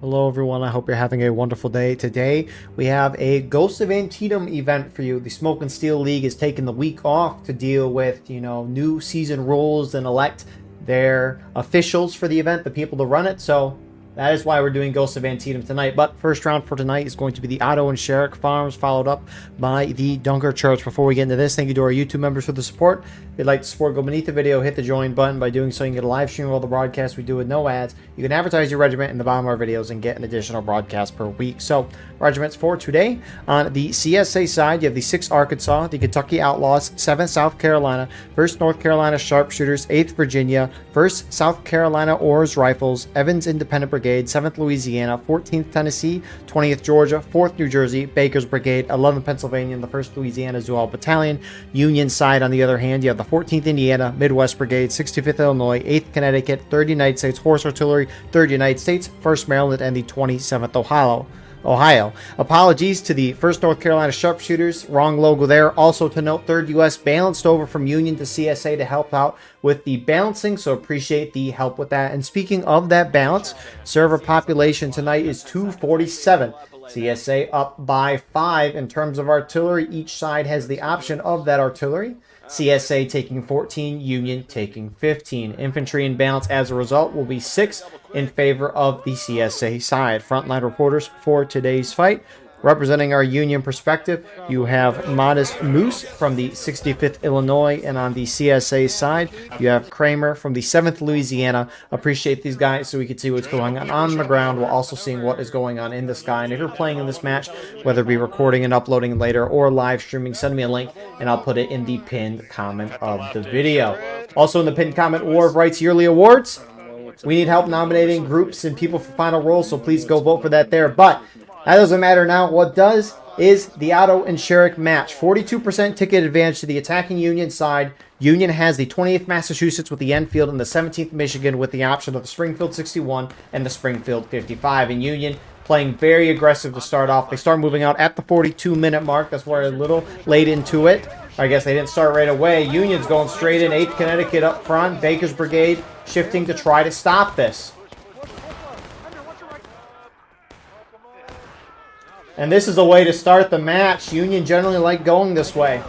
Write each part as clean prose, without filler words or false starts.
Hello everyone, I hope you're having a wonderful day. Today we have a Ghost of Antietam event for you. The Smoke and Steel League is taking the week off to deal with, new season rules and elect their officials for the event, the people to run it. So that is why we're doing Ghost of Antietam tonight. But first round for tonight is going to be the Otto and Sherrick farms, followed up by the Dunker Church. Before we get into this, thank you to our YouTube members for the support. If you'd like to support, go beneath the video, hit the join button. By doing so, you can get a live stream of all the broadcasts we do with no ads. You can advertise your regiment in the bottom of our videos and get an additional broadcast per week. So, regiments for today. On the CSA side, you have the 6th Arkansas, the Kentucky Outlaws, 7th South Carolina, 1st North Carolina Sharpshooters, 8th Virginia, 1st South Carolina Oars Rifles, Evans Independent Brigade, 7th Louisiana, 14th Tennessee, 20th Georgia, 4th New Jersey, Baker's Brigade, 11th Pennsylvania, and the 1st Louisiana Zouave Battalion. Union side, on the other hand, you have the 14th Indiana, Midwest Brigade, 65th Illinois, 8th Connecticut, 3rd United States Horse Artillery, 3rd United States, 1st Maryland, and the 27th Ohio. Apologies to the 1st North Carolina Sharpshooters. Wrong logo there. Also to note, 3rd U.S. balanced over from Union to CSA to help out with the balancing, so appreciate the help with that. And speaking of that balance, server population tonight is 247. CSA up by 5 in terms of artillery. Each side has the option of that artillery. CSA taking 14, Union taking 15. Infantry in balance as a result will be 6 in favor of the CSA side. Frontline reporters for today's fight. Representing our Union perspective, you have Modest Moose from the 65th Illinois, and on the CSA side, you have Cramer from the 7th Louisiana. Appreciate these guys so we can see what's going on the ground while also seeing what is going on in the sky. And if you're playing in this match, whether it be recording and uploading later or live streaming, send me a link and I'll put it in the pinned comment of the video. Also in the pinned comment, War of Rights Yearly Awards. We need help nominating groups and people for final roles, so please go vote for that there. But that doesn't matter now. What does is the Otto and Sherrick match. 42% ticket advantage to the attacking Union side. Union has the 28th Massachusetts with the Enfield and the 17th Michigan with the option of the Springfield 61 and the Springfield 55. And Union playing very aggressive to start off. They start moving out at the 42-minute mark. That's why we're a little late into it. I guess they didn't start right away. Union's going straight in. 8th Connecticut up front. Baker's Brigade shifting to try to stop this. And this is a way to start the match. Union generally like going this way.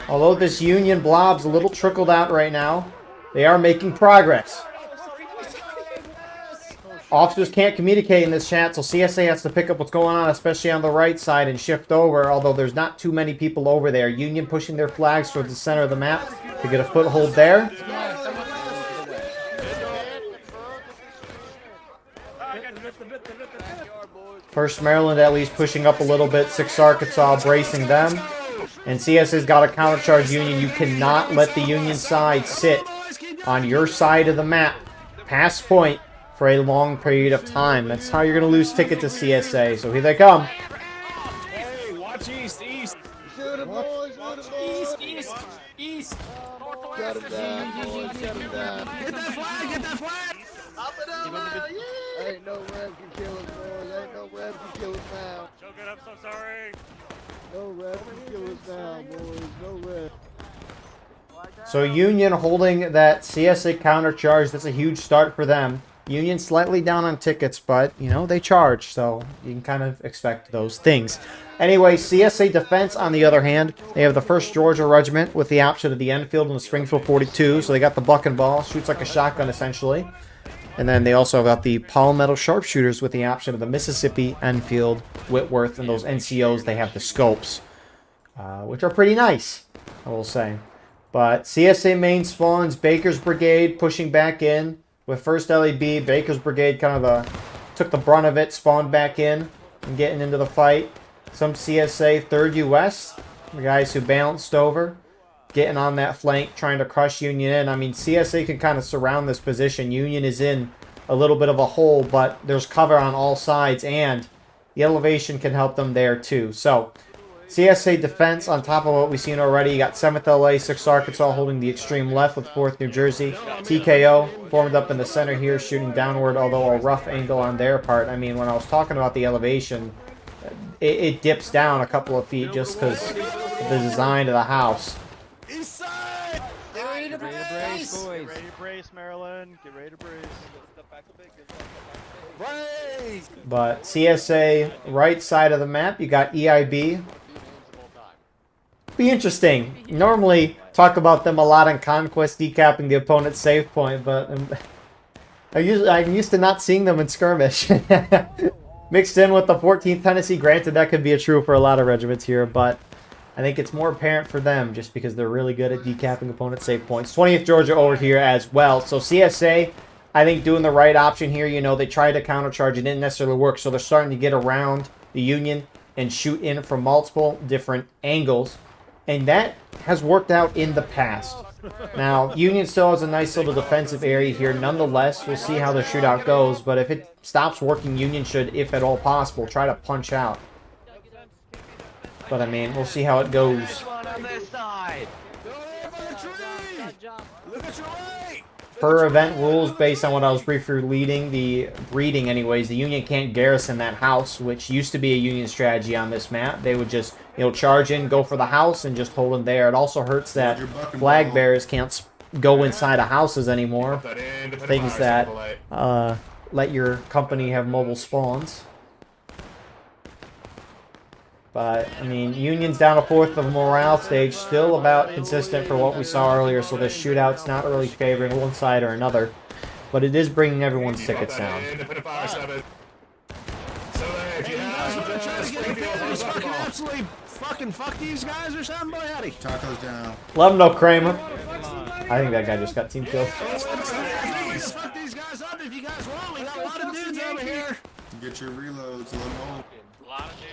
Although this Union blob's a little trickled out right now, they are making progress. Officers can't communicate in this chat, so CSA has to pick up what's going on, especially on the right side, and shift over, although there's not too many people over there. Union pushing their flags towards the center of the map to get a foothold there. First Maryland at least pushing up a little bit. 6th Arkansas bracing them. And CSA's got a countercharge Union. You cannot let the Union side sit on your side of the map past point for a long period of time. That's how you're going to lose ticket to CSA. So here they come. Hey, watch east, east. Shoot him, boys, East. Got him down, boys, got him down. Get that flag. Up and over, yeah! Ain't no Rebs can kill us, boys. Ain't no Rebs can kill us now. Joker, I'm so sorry. No Rebs can kill us now, boys. No Rebs. So Union holding that CSA countercharge. That's a huge start for them. Union slightly down on tickets, but, they charge, so you can kind of expect those things. Anyway, CSA defense, on the other hand, they have the 1st Georgia Regiment with the option of the Enfield and the Springfield 42, so they got the buck and ball, shoots like a shotgun, essentially. And then they also got the Palmetto Sharpshooters with the option of the Mississippi, Enfield, Whitworth, and those NCOs, they have the scopes, which are pretty nice, I will say. But CSA main spawns, Baker's Brigade pushing back in. With 1st LAB, Baker's Brigade kind of took the brunt of it, spawned back in and getting into the fight. Some CSA 3rd US, the guys who balanced over, getting on that flank, trying to crush Union in. I mean, CSA can kind of surround this position. Union is in a little bit of a hole, but there's cover on all sides, and the elevation can help them there too. So, CSA defense on top of what we've seen already. You got 7th LA, 6th Arkansas holding the extreme left with 4th New Jersey. TKO formed up in the center here, shooting downward, although a rough angle on their part. I mean, when I was talking about the elevation, it dips down a couple of feet just because of the design of the house. East side. Get ready to brace. Get ready to brace, Maryland. Get ready to brace. But CSA, right side of the map, you got EIB. Be interesting. Normally talk about them a lot in Conquest, decapping the opponent's save point, but I'm used to not seeing them in skirmish. Mixed in with the 14th Tennessee, granted that could be a true for a lot of regiments here, but I think it's more apparent for them just because they're really good at decapping opponent save points. 20th Georgia over here as well. So CSA, I think doing the right option here. You know, they tried to countercharge. It didn't necessarily work, so they're starting to get around the Union and shoot in from multiple different angles. And that has worked out in the past. Now, Union still has a nice little defensive area here. Nonetheless, we'll see how the shootout goes. But if it stops working, Union should, if at all possible, try to punch out. But I mean, we'll see how it goes. Per event rules, based on what I was briefly reading anyways, the Union can't garrison that house, which used to be a Union strategy on this map. They would just, you know, charge in, go for the house, and just hold them there. It also hurts that flag bearers can't go inside of houses anymore. Things that let your company have mobile spawns. But, I mean, Union's down a fourth of a morale stage, still about consistent for what we saw earlier, so this shootout's not really favoring one side or another. But it is bringing everyone's tickets down. Absolutely fucking fuck these guys or something, boy, howdy. Tacos down. Let him know, Cramer. I think that guy just got team killed. Fuck these guys up if you guys want. We got a lot of dudes over here. Get your reloads, little more. A lot of dudes.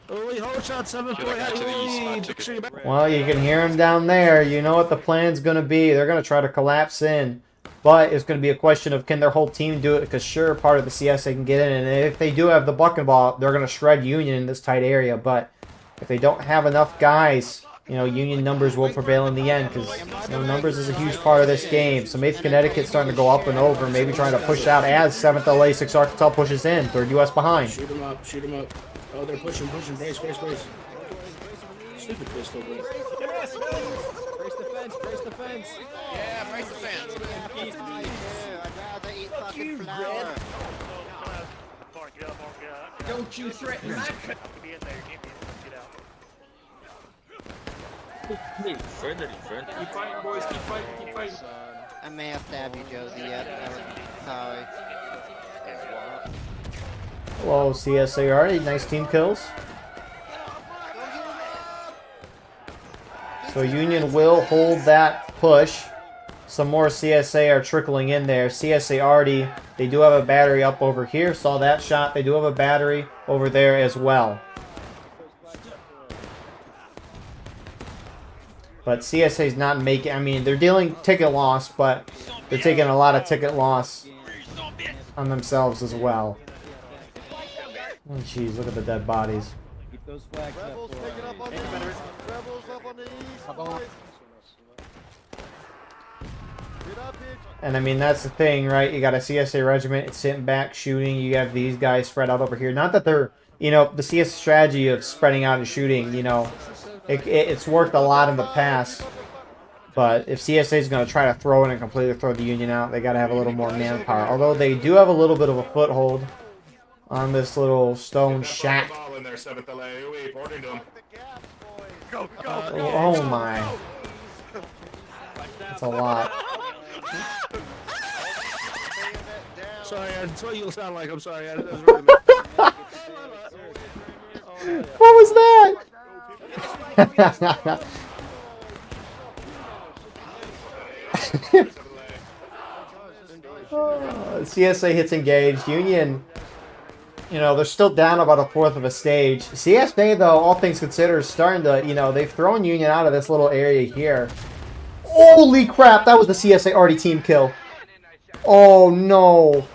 Holy hold shot 7-4. Well, you can hear him down there. You know what the plan's going to be. They're going to try to collapse in. But it's going to be a question of can their whole team do it? Because sure, part of the CSA can get in. And if they do have the buck and ball, they're going to shred Union in this tight area. But if they don't have enough guys, you know, Union numbers will prevail in the end. Because, you know, numbers is a huge part of this game. So 8th Connecticut's starting to go up and over. Maybe trying to push out as 7th LA, 6th Arkansas pushes in. 3rd US behind. Shoot him up, shoot him up. Oh, they're pushing, brace. Stupid pistol, bro. Brace the fence. Yeah, brace the fence. I'd rather eat fucking flour. Don't you threaten that. Keep fighting, boys, keep fighting. I may have stabbed you, Josie, yet. Sorry. Hello, CSA already. Nice team kills. So Union will hold that push. Some more CSA are trickling in there. CSA already, they do have a battery up over here. Saw that shot. They do have a battery over there as well. But CSA's not making, I mean, they're dealing ticket loss, but they're taking a lot of ticket loss on themselves as well. Oh, jeez, look at the dead bodies. Keep those flags Rebels up. picking up on the east. Rebels up on the east, boys. Get up, bitch. And I mean, that's the thing, right? You got a CSA regiment, it's sitting back shooting. You have these guys spread out over here. Not that they're, you know, the CS strategy of spreading out and shooting, you know, it's worked a lot in the past. But if CSA is going to try to throw in and completely throw the Union out, they got to have a little more manpower. Although they do have a little bit of a foothold on this little stone shack. Oh my. That's a lot. Sorry, that's what you sound like. I'm sorry. That was really What was that? CSA hits engaged. Union, you know, they're still down about a fourth of a stage. CSA, though, all things considered, is starting to, you know, they've thrown Union out of this little area here. Holy crap, that was the CSA already team kill. Oh, no.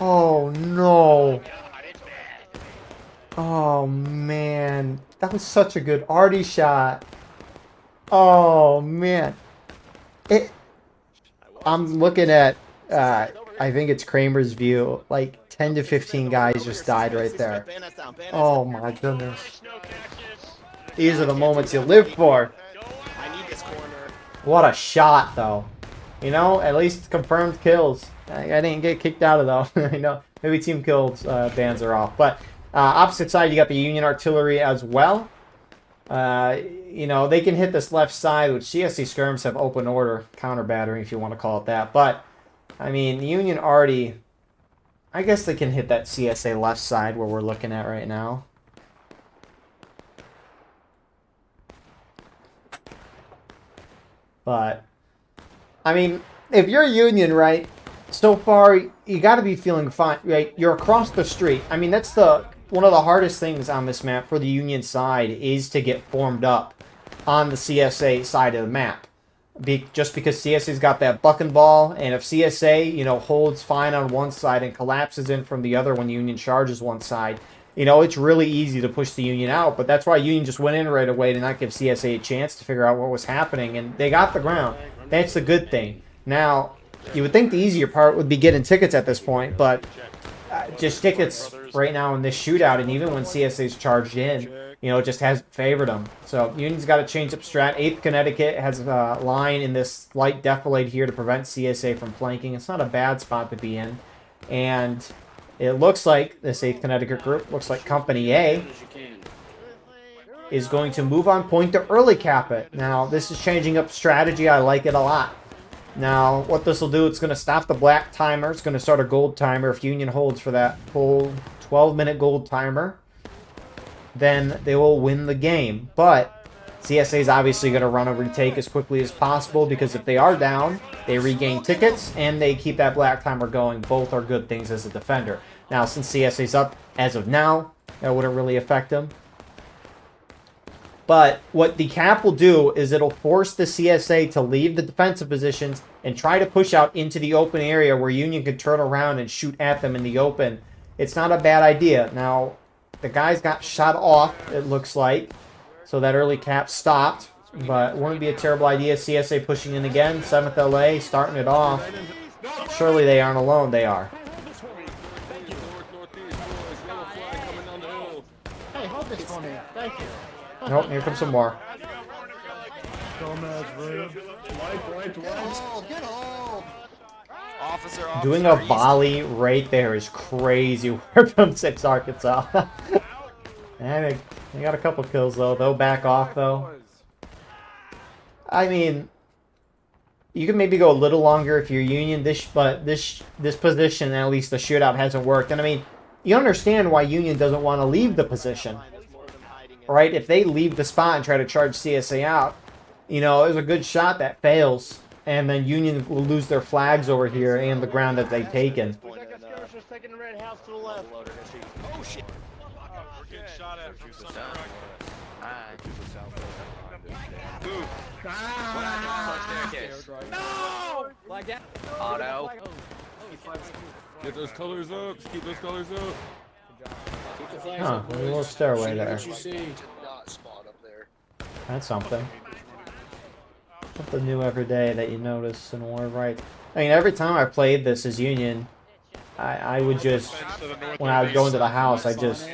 Oh, no. Oh, man. That was such a good arty shot. Oh, man. I'm looking at, I think it's Cramer's view. Like, 10 to 15 guys just died right there. Oh, my goodness. These are the moments you live for. What a shot, though. You know, at least confirmed kills. I didn't get kicked out of though. You know, maybe team kills bans are off. But opposite side, you got the Union artillery as well. You know, they can hit this left side, which CSC skirms have open order counter battering, if you want to call it that. But I mean, the Union already, I guess they can hit that CSA left side where we're looking at right now. But I mean, if you're Union, right, so far, you got to be feeling fine, right? You're across the street. I mean, that's one of the hardest things on this map for the Union side is to get formed up on the CSA side of the map. Just because CSA's got that buck and ball, and if CSA, you know, holds fine on one side and collapses in from the other when Union charges one side, you know, it's really easy to push the Union out. But that's why Union just went in right away to not give CSA a chance to figure out what was happening, and they got the ground. That's the good thing. Now, you would think the easier part would be getting tickets at this point, but just tickets right now in this shootout, and even when CSA's charged in, you know, it just hasn't favored them. So Union's got to change up strat. 8th Connecticut has a line in this light defilade here to prevent CSA from flanking. It's not a bad spot to be in. And it looks like this 8th Connecticut group, looks like Company A is going to move on point to early cap it. Now, this is changing up strategy. I like it a lot. Now, what this will do, it's going to stop the black timer. It's going to start a gold timer. If Union holds for that full 12-minute gold timer, then they will win the game. But CSA is obviously going to run a retake as quickly as possible, because if they are down, they regain tickets and they keep that black timer going. Both are good things as a defender. Now, since CSA's up as of now, that wouldn't really affect them. But what the cap will do is it'll force the CSA to leave the defensive positions and try to push out into the open area where Union can turn around and shoot at them in the open. It's not a bad idea. Now, the guys got shot off, it looks like, so that early cap stopped. But it wouldn't be a terrible idea. CSA pushing in again. 7th LA starting it off. Surely they aren't alone. They are. Hey, hold this for me. Thank you. Nope, here comes some more. Doing a volley right there is crazy. We're from 6 Arkansas. And they got a couple kills though. They'll back off though. I mean, you can maybe go a little longer if you're Union. But this position, at least the shootout hasn't worked. And I mean, you understand why Union doesn't want to leave the position, right? If they leave the spot and try to charge CSA out, you know, there's a good shot that fails, and then Union will lose their flags over here and the ground that they've taken. Taking the red house to the left. Oh shit! We're getting shot at from No! Like that. Otto. Get those colors up. Just keep those colors up. Huh, a little stairway there. That's something. Something new every day that you notice in War, right? I mean, every time I played this as Union, I would just, when I would go into the house, I just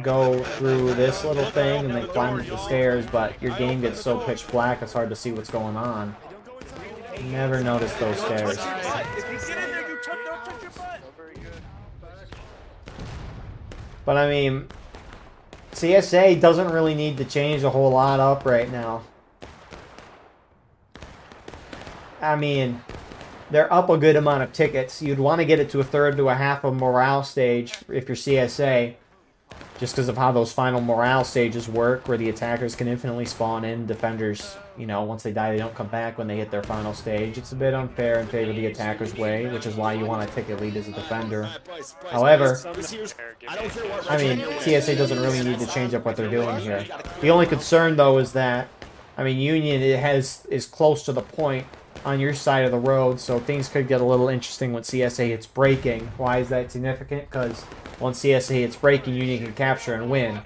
go through this little thing and then climb up the stairs, but your game gets so pitch black it's hard to see what's going on. Never noticed those stairs. But I mean, CSA doesn't really need to change a whole lot up right now. I mean, they're up a good amount of tickets. You'd want to get it to a third to a half of morale stage if you're CSA, just because of how those final morale stages work, where the attackers can infinitely spawn in. Defenders, you know, once they die, they don't come back when they hit their final stage. It's a bit unfair in favor of the attacker's way, which is why you want a ticket lead as a defender. However, I mean, CSA doesn't really need to change up what they're doing here. The only concern, though, is that, I mean, Union is close to the point on your side of the road, so things could get a little interesting when CSA hits breaking. Why is that significant? Because once CSA hits breaking, Union can capture and win.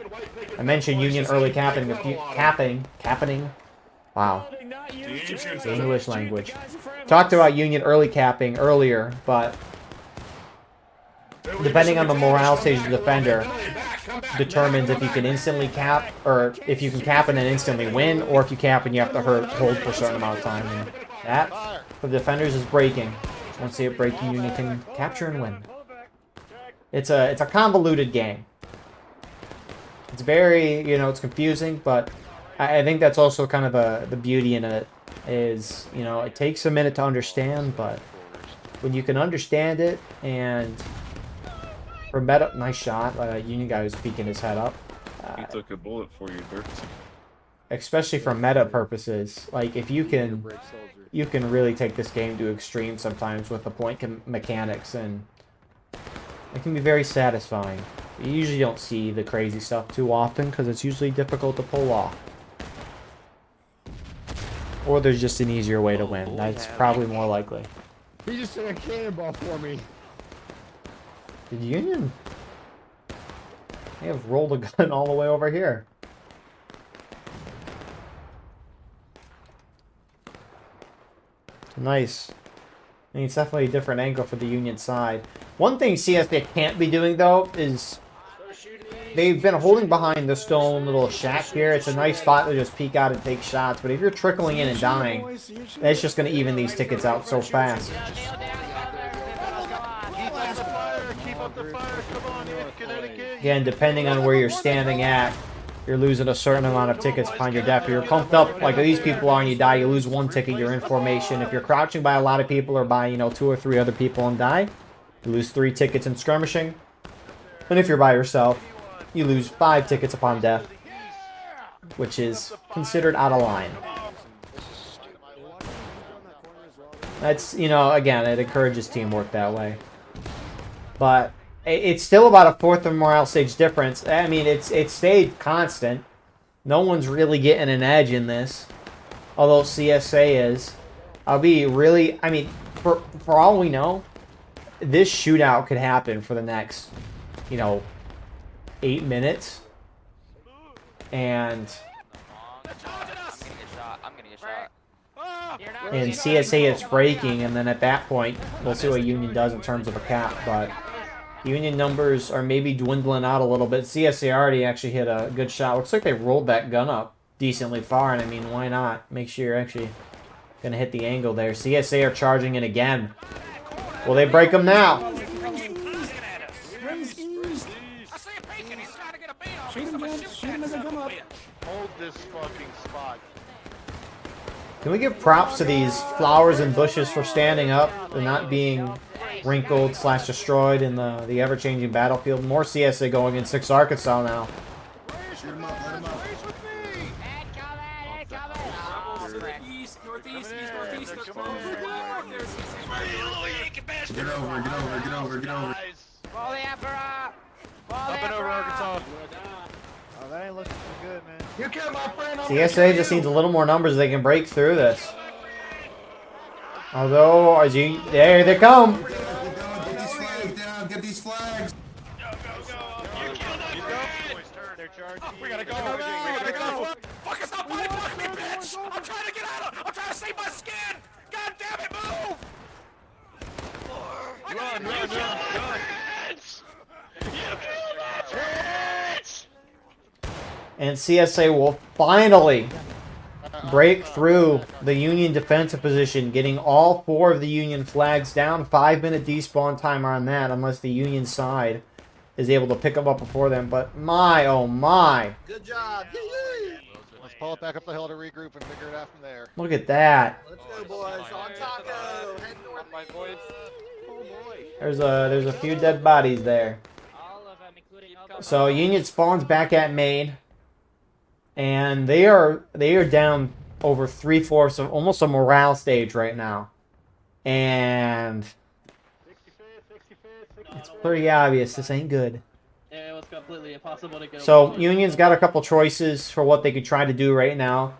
I mentioned Union early capping. Wow. The English language. Talked about Union early capping earlier, but depending on the morale stage of the defender determines if you can instantly cap, or if you can cap and then instantly win, or if you cap and you have to hold for a certain amount of time. And that for the defenders is breaking. Once they get breaking, Union can capture and win. It's a convoluted game. It's very, you know, it's confusing, but I think that's also kind of the beauty in it is, you know, it takes a minute to understand, but when you can understand it and for meta, nice shot, Union guy was peeking his head up. He took a bullet for you, Bert. Especially for meta purposes, like if you can really take this game to extreme sometimes with the point mechanics, and it can be very satisfying. You usually don't see the crazy stuff too often because it's usually difficult to pull off. Or there's just an easier way to win. That's probably more likely. He just sent a cannonball for me. Did Union? They have rolled a gun all the way over here. Nice. I mean, it's definitely a different angle for the Union side. One thing CSA can't be doing, though, is they've been holding behind the stone little shack here. It's a nice spot to just peek out and take shots, but if you're trickling in and dying, that's just going to even these tickets out so fast. Again, depending on where you're standing at, you're losing a certain amount of tickets behind your death. If you're pumped up like these people are and you die, you lose one ticket, you're in formation. If you're crouching by a lot of people or by, you know, 2 or 3 other people and die, you lose 3 tickets in skirmishing. And if you're by yourself, you lose 5 tickets upon death, which is considered out of line. That's, you know, again, it encourages teamwork that way. But it's still about a 4th of morale stage difference. I mean, it's stayed constant. No one's really getting an edge in this, although CSA is. I'll be really, I mean, for all we know, this shootout could happen for the next, you know, 8 minutes. And CSA is breaking, and then at that point, we'll see what Union does in terms of a cap, but Union numbers are maybe dwindling out a little bit. CSA already actually hit a good shot. Looks like they rolled that gun up decently far, and I mean, why not? Make sure you're actually going to hit the angle there. CSA are charging in again. Will they break them now? Hold this fucking spot. Can we give props to these flowers and bushes for standing up and not being wrinkled / destroyed in the ever-changing battlefield? More CSA going in 6 Arkansas now. Shoot him up, let him up. Get over, get over, get over, get over. Follow the Emperor! Follow Up and over Arkansas. Oh, that ain't looking too good, man. You killed my friend! CSA just needs a little more numbers so they can break through this. Although, as you, there they come. Get these flags down, get these flags. They're charging. We gotta go. We gotta go. Fuck us up, buddy. Fuck me, bitch. I'm trying to get out of. I'm trying to save my skin. God damn it, move. Run. And CSA will finally break through the Union defensive position, getting all 4 of the Union flags down. 5-minute despawn timer on that, unless the Union side is able to pick them up before them. But my, oh my. Good job. Let's pull it back up the hill to regroup and figure it out from there. Look at that. Let's go, boys. On Taco. Head north, my boys. Oh, boy. There's a few dead bodies there. So Union spawns back at Maine. And they are down over 3/4 of almost a morale stage right now. And it's pretty obvious this ain't good. Yeah, it was completely impossible to get So Union's got a couple choices for what they could try to do right now.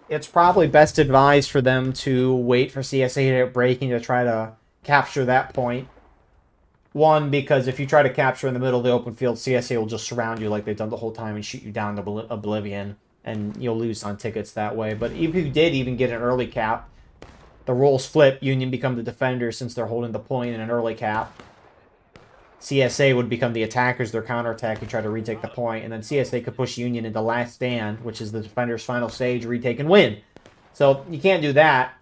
It's probably best advised for them to wait for CSA to get breaking to try to capture that point. One, because if you try to capture in the middle of the open field, CSA will just surround you like they've done the whole time and shoot you down to oblivion, and you'll lose on tickets that way. But if you did even get an early cap, the roles flip. Union become the defenders since they're holding the point in an early cap. CSA would become the attackers, their counterattack, and try to retake the point, and then CSA could push Union into last stand, which is the defender's final stage, retake and win. So you can't do that.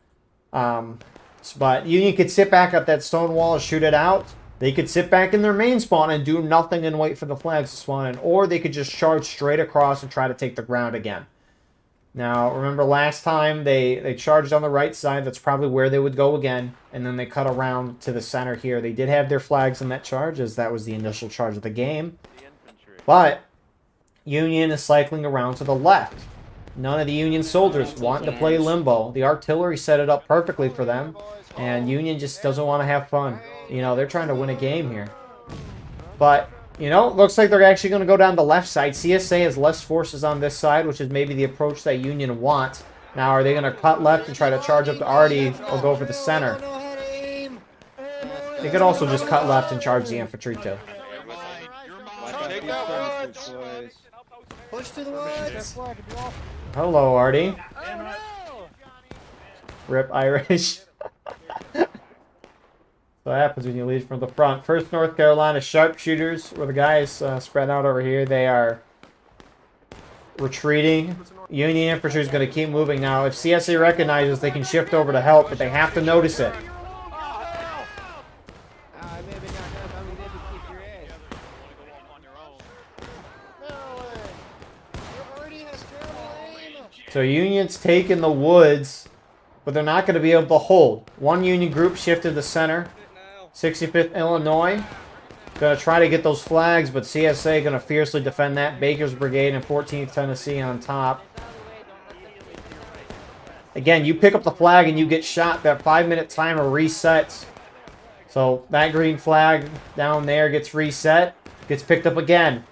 But Union could sit back at that stone wall and shoot it out. They could sit back in their main spawn and do nothing and wait for the flags to spawn in. Or they could just charge straight across and try to take the ground again. Now, remember last time they charged on the right side. That's probably where they would go again. And then they cut around to the center here. They did have their flags in that charge, as that was the initial charge of the game. But Union is cycling around to the left. None of the Union soldiers want to play limbo. The artillery set it up perfectly for them. And Union just doesn't want to have fun. You know, they're trying to win a game here. But, you know, looks like they're actually going to go down the left side. CSA has less forces on this side, which is maybe the approach that Union wants. Now, are they going to cut left and try to charge up to Artie or go for the center? They could also just cut left and charge the infantry too. Push to the woods. Hello, Artie. Rip Irish. So what happens when you lead from the front. First North Carolina sharpshooters, where the guys spread out over here. They are retreating. Union infantry is going to keep moving now. If CSA recognizes, they can shift over to help, but they have to notice it. So Union's taking the woods, but they're not going to be able to hold. One Union group shifted to center. 65th Illinois. Going to try to get those flags, but CSA going to fiercely defend that. Baker's Brigade and 14th Tennessee on top. Again, you pick up the flag and you get shot. That 5-minute timer resets. So that green flag down there gets reset. Gets picked up again.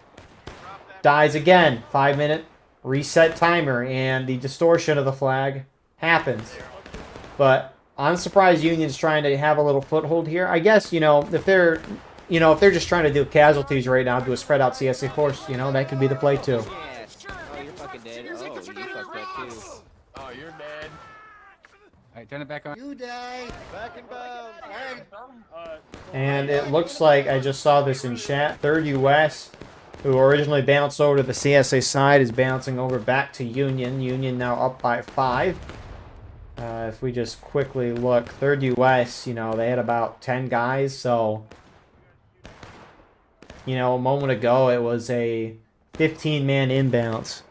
Dies again. 5-minute reset timer. And the distortion of the flag happens. But I'm surprised Union's trying to have a little foothold here. I guess, you know, if they're just trying to do casualties right now, do a spread out CSA force, you know, that could be the play too. Oh, you're fucking dead. Oh, you fucked up too. Oh, you're dead. Alright, turn it back on. You die. Back and bound. And it looks like, I just saw this in chat, 3rd US, who originally bounced over to the CSA side, is bouncing over back to Union. Union now up by 5. If we just quickly look, 3rd US, you know, they had about 10 guys, so, you know, a moment ago it was a 15-man inbounce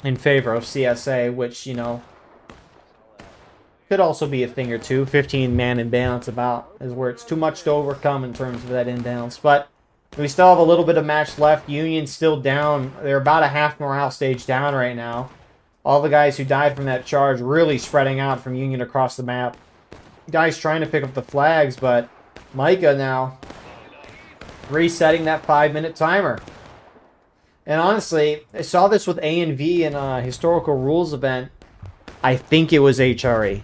in favor of CSA, which, you know, could also be a thing or two. 15-man inbounce about is where it's too much to overcome in terms of that inbounce, but we still have a little bit of match left. Union's still down. They're about a half morale stage down right now. All the guys who died from that charge really spreading out from Union across the map. Guys trying to pick up the flags, but Micah now resetting that 5-minute timer. And honestly, I saw this with A&V in a historical rules event. I think it was HRE.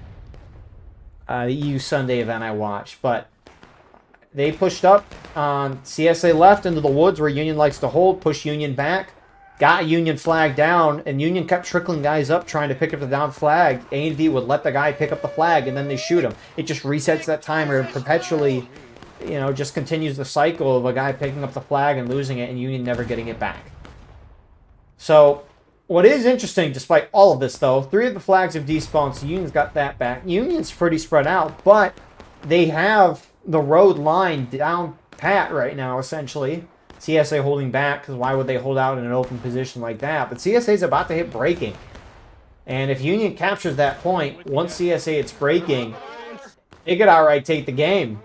The EU Sunday event I watched. But they pushed up on CSA left into the woods where Union likes to hold, push Union back. Got Union flag down, and Union kept trickling guys up trying to pick up the down flag. A&V would let the guy pick up the flag, and then they shoot him. It just resets that timer and perpetually, you know, just continues the cycle of a guy picking up the flag and losing it, and Union never getting it back. So, what is interesting, despite all of this, though, 3 of the flags have despawned, so Union's got that back. Union's pretty spread out, but they have the road line down pat right now, essentially. CSA holding back, because why would they hold out in an open position like that? But CSA is about to hit breaking. And if Union captures that point, once CSA hits breaking, it could outright take the game.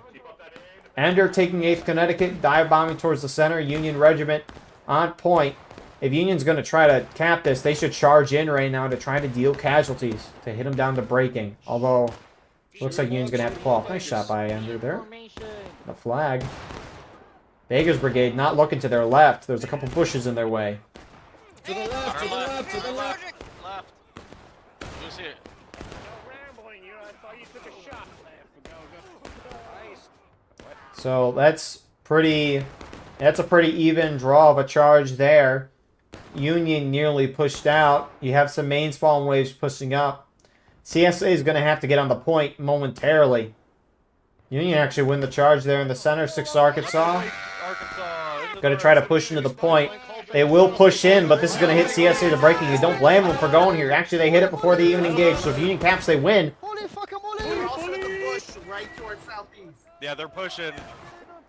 Ender taking 8th Connecticut, dive bombing towards the center. Union Regiment on point. If Union's going to try to cap this, they should charge in right now to try to deal casualties, to hit them down to breaking. Although, looks like Union's going to have to pull off. Nice shot by Ender there. The flag. Baker's Brigade not looking to their left. There's a couple bushes in their way. To the left, to the left, to the left. Left. Who's here? So that's a pretty even draw of a charge there. Union nearly pushed out. You have some main spawn waves pushing up. CSA is going to have to get on the point momentarily. Union actually win the charge there in the center. 6th Arkansas. Going to try to push into the point. They will push in, but this is going to hit CSA to breaking. You don't blame them for going here. Actually, they hit it before they even engage. So if Union caps, they win. Yeah, they're pushing.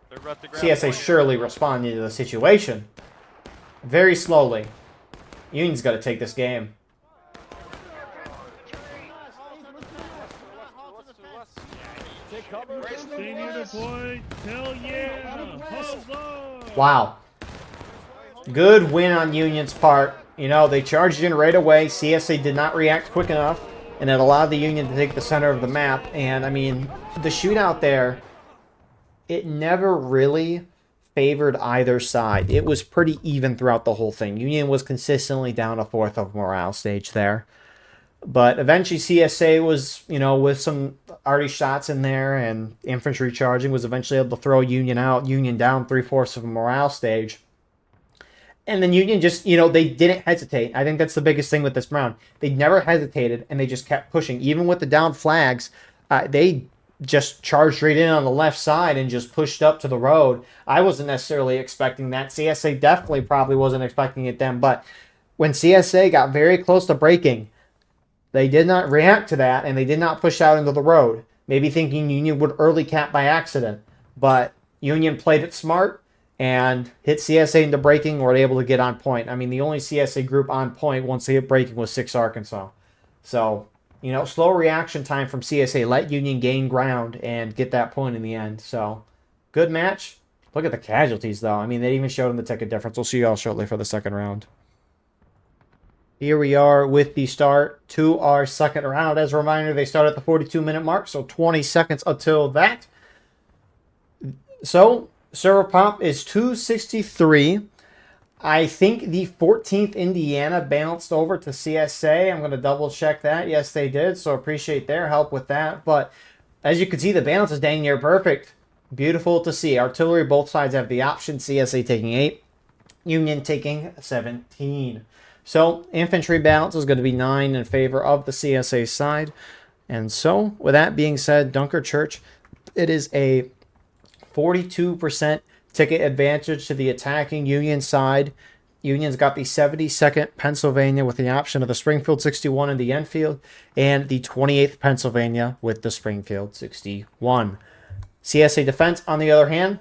They're at the ground. CSA surely responding to the situation. Very slowly. Union's got to take this game. Wow. Good win on Union's part. You know, they charged in right away. CSA did not react quick enough, and it allowed the Union to take the center of the map. And, I mean, the shootout there, it never really favored either side. It was pretty even throughout the whole thing. Union was consistently down a fourth of morale stage there. But eventually CSA was, you know, with some arty shots in there and infantry charging, was eventually able to throw Union out. Union down 3/4 of a morale stage. And then Union just, you know, they didn't hesitate. I think that's the biggest thing with this round. They never hesitated, and they just kept pushing. Even with the down flags, they just charged right in on the left side and just pushed up to the road. I wasn't necessarily expecting that. CSA definitely probably wasn't expecting it then. But when CSA got very close to breaking, they did not react to that, and they did not push out into the road. Maybe thinking Union would early cap by accident. But Union played it smart and hit CSA into breaking, or were able to get on point. I mean, the only CSA group on point once they hit breaking was 6 Arkansas. So, you know, slow reaction time from CSA. Let Union gain ground and get that point in the end. So, good match. Look at the casualties, though. I mean, they even showed them the ticket difference. We'll see you all shortly for the second round. Here we are with the start to our second round. As a reminder, they start at the 42-minute mark, so 20 seconds until that. So, server pop is 263. I think the 14th Indiana bounced over to CSA. I'm going to double check that. Yes, they did, so appreciate their help with that. But as you can see, the balance is dang near perfect. Beautiful to see. Artillery, both sides have the option. CSA taking 8, Union taking 17. So, infantry balance is going to be 9 in favor of the CSA side. And so, with that being said, Dunkerchurch, it is a 42% ticket advantage to the attacking Union side. Union's got the 72nd Pennsylvania with the option of the Springfield 61 in the Enfield, and the 28th Pennsylvania with the Springfield 61. CSA Defense, on the other hand,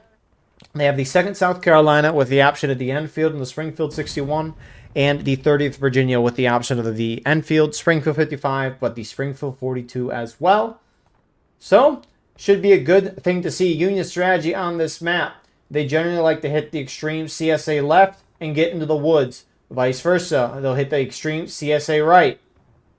they have the 2nd South Carolina with the option of the Enfield and the Springfield 61, and the 30th Virginia with the option of the Enfield, Springfield 55, but the Springfield 42 as well. So, should be a good thing to see. Union strategy on this map. They generally like to hit the extreme CSA left and get into the woods. Vice versa. They'll hit the extreme CSA right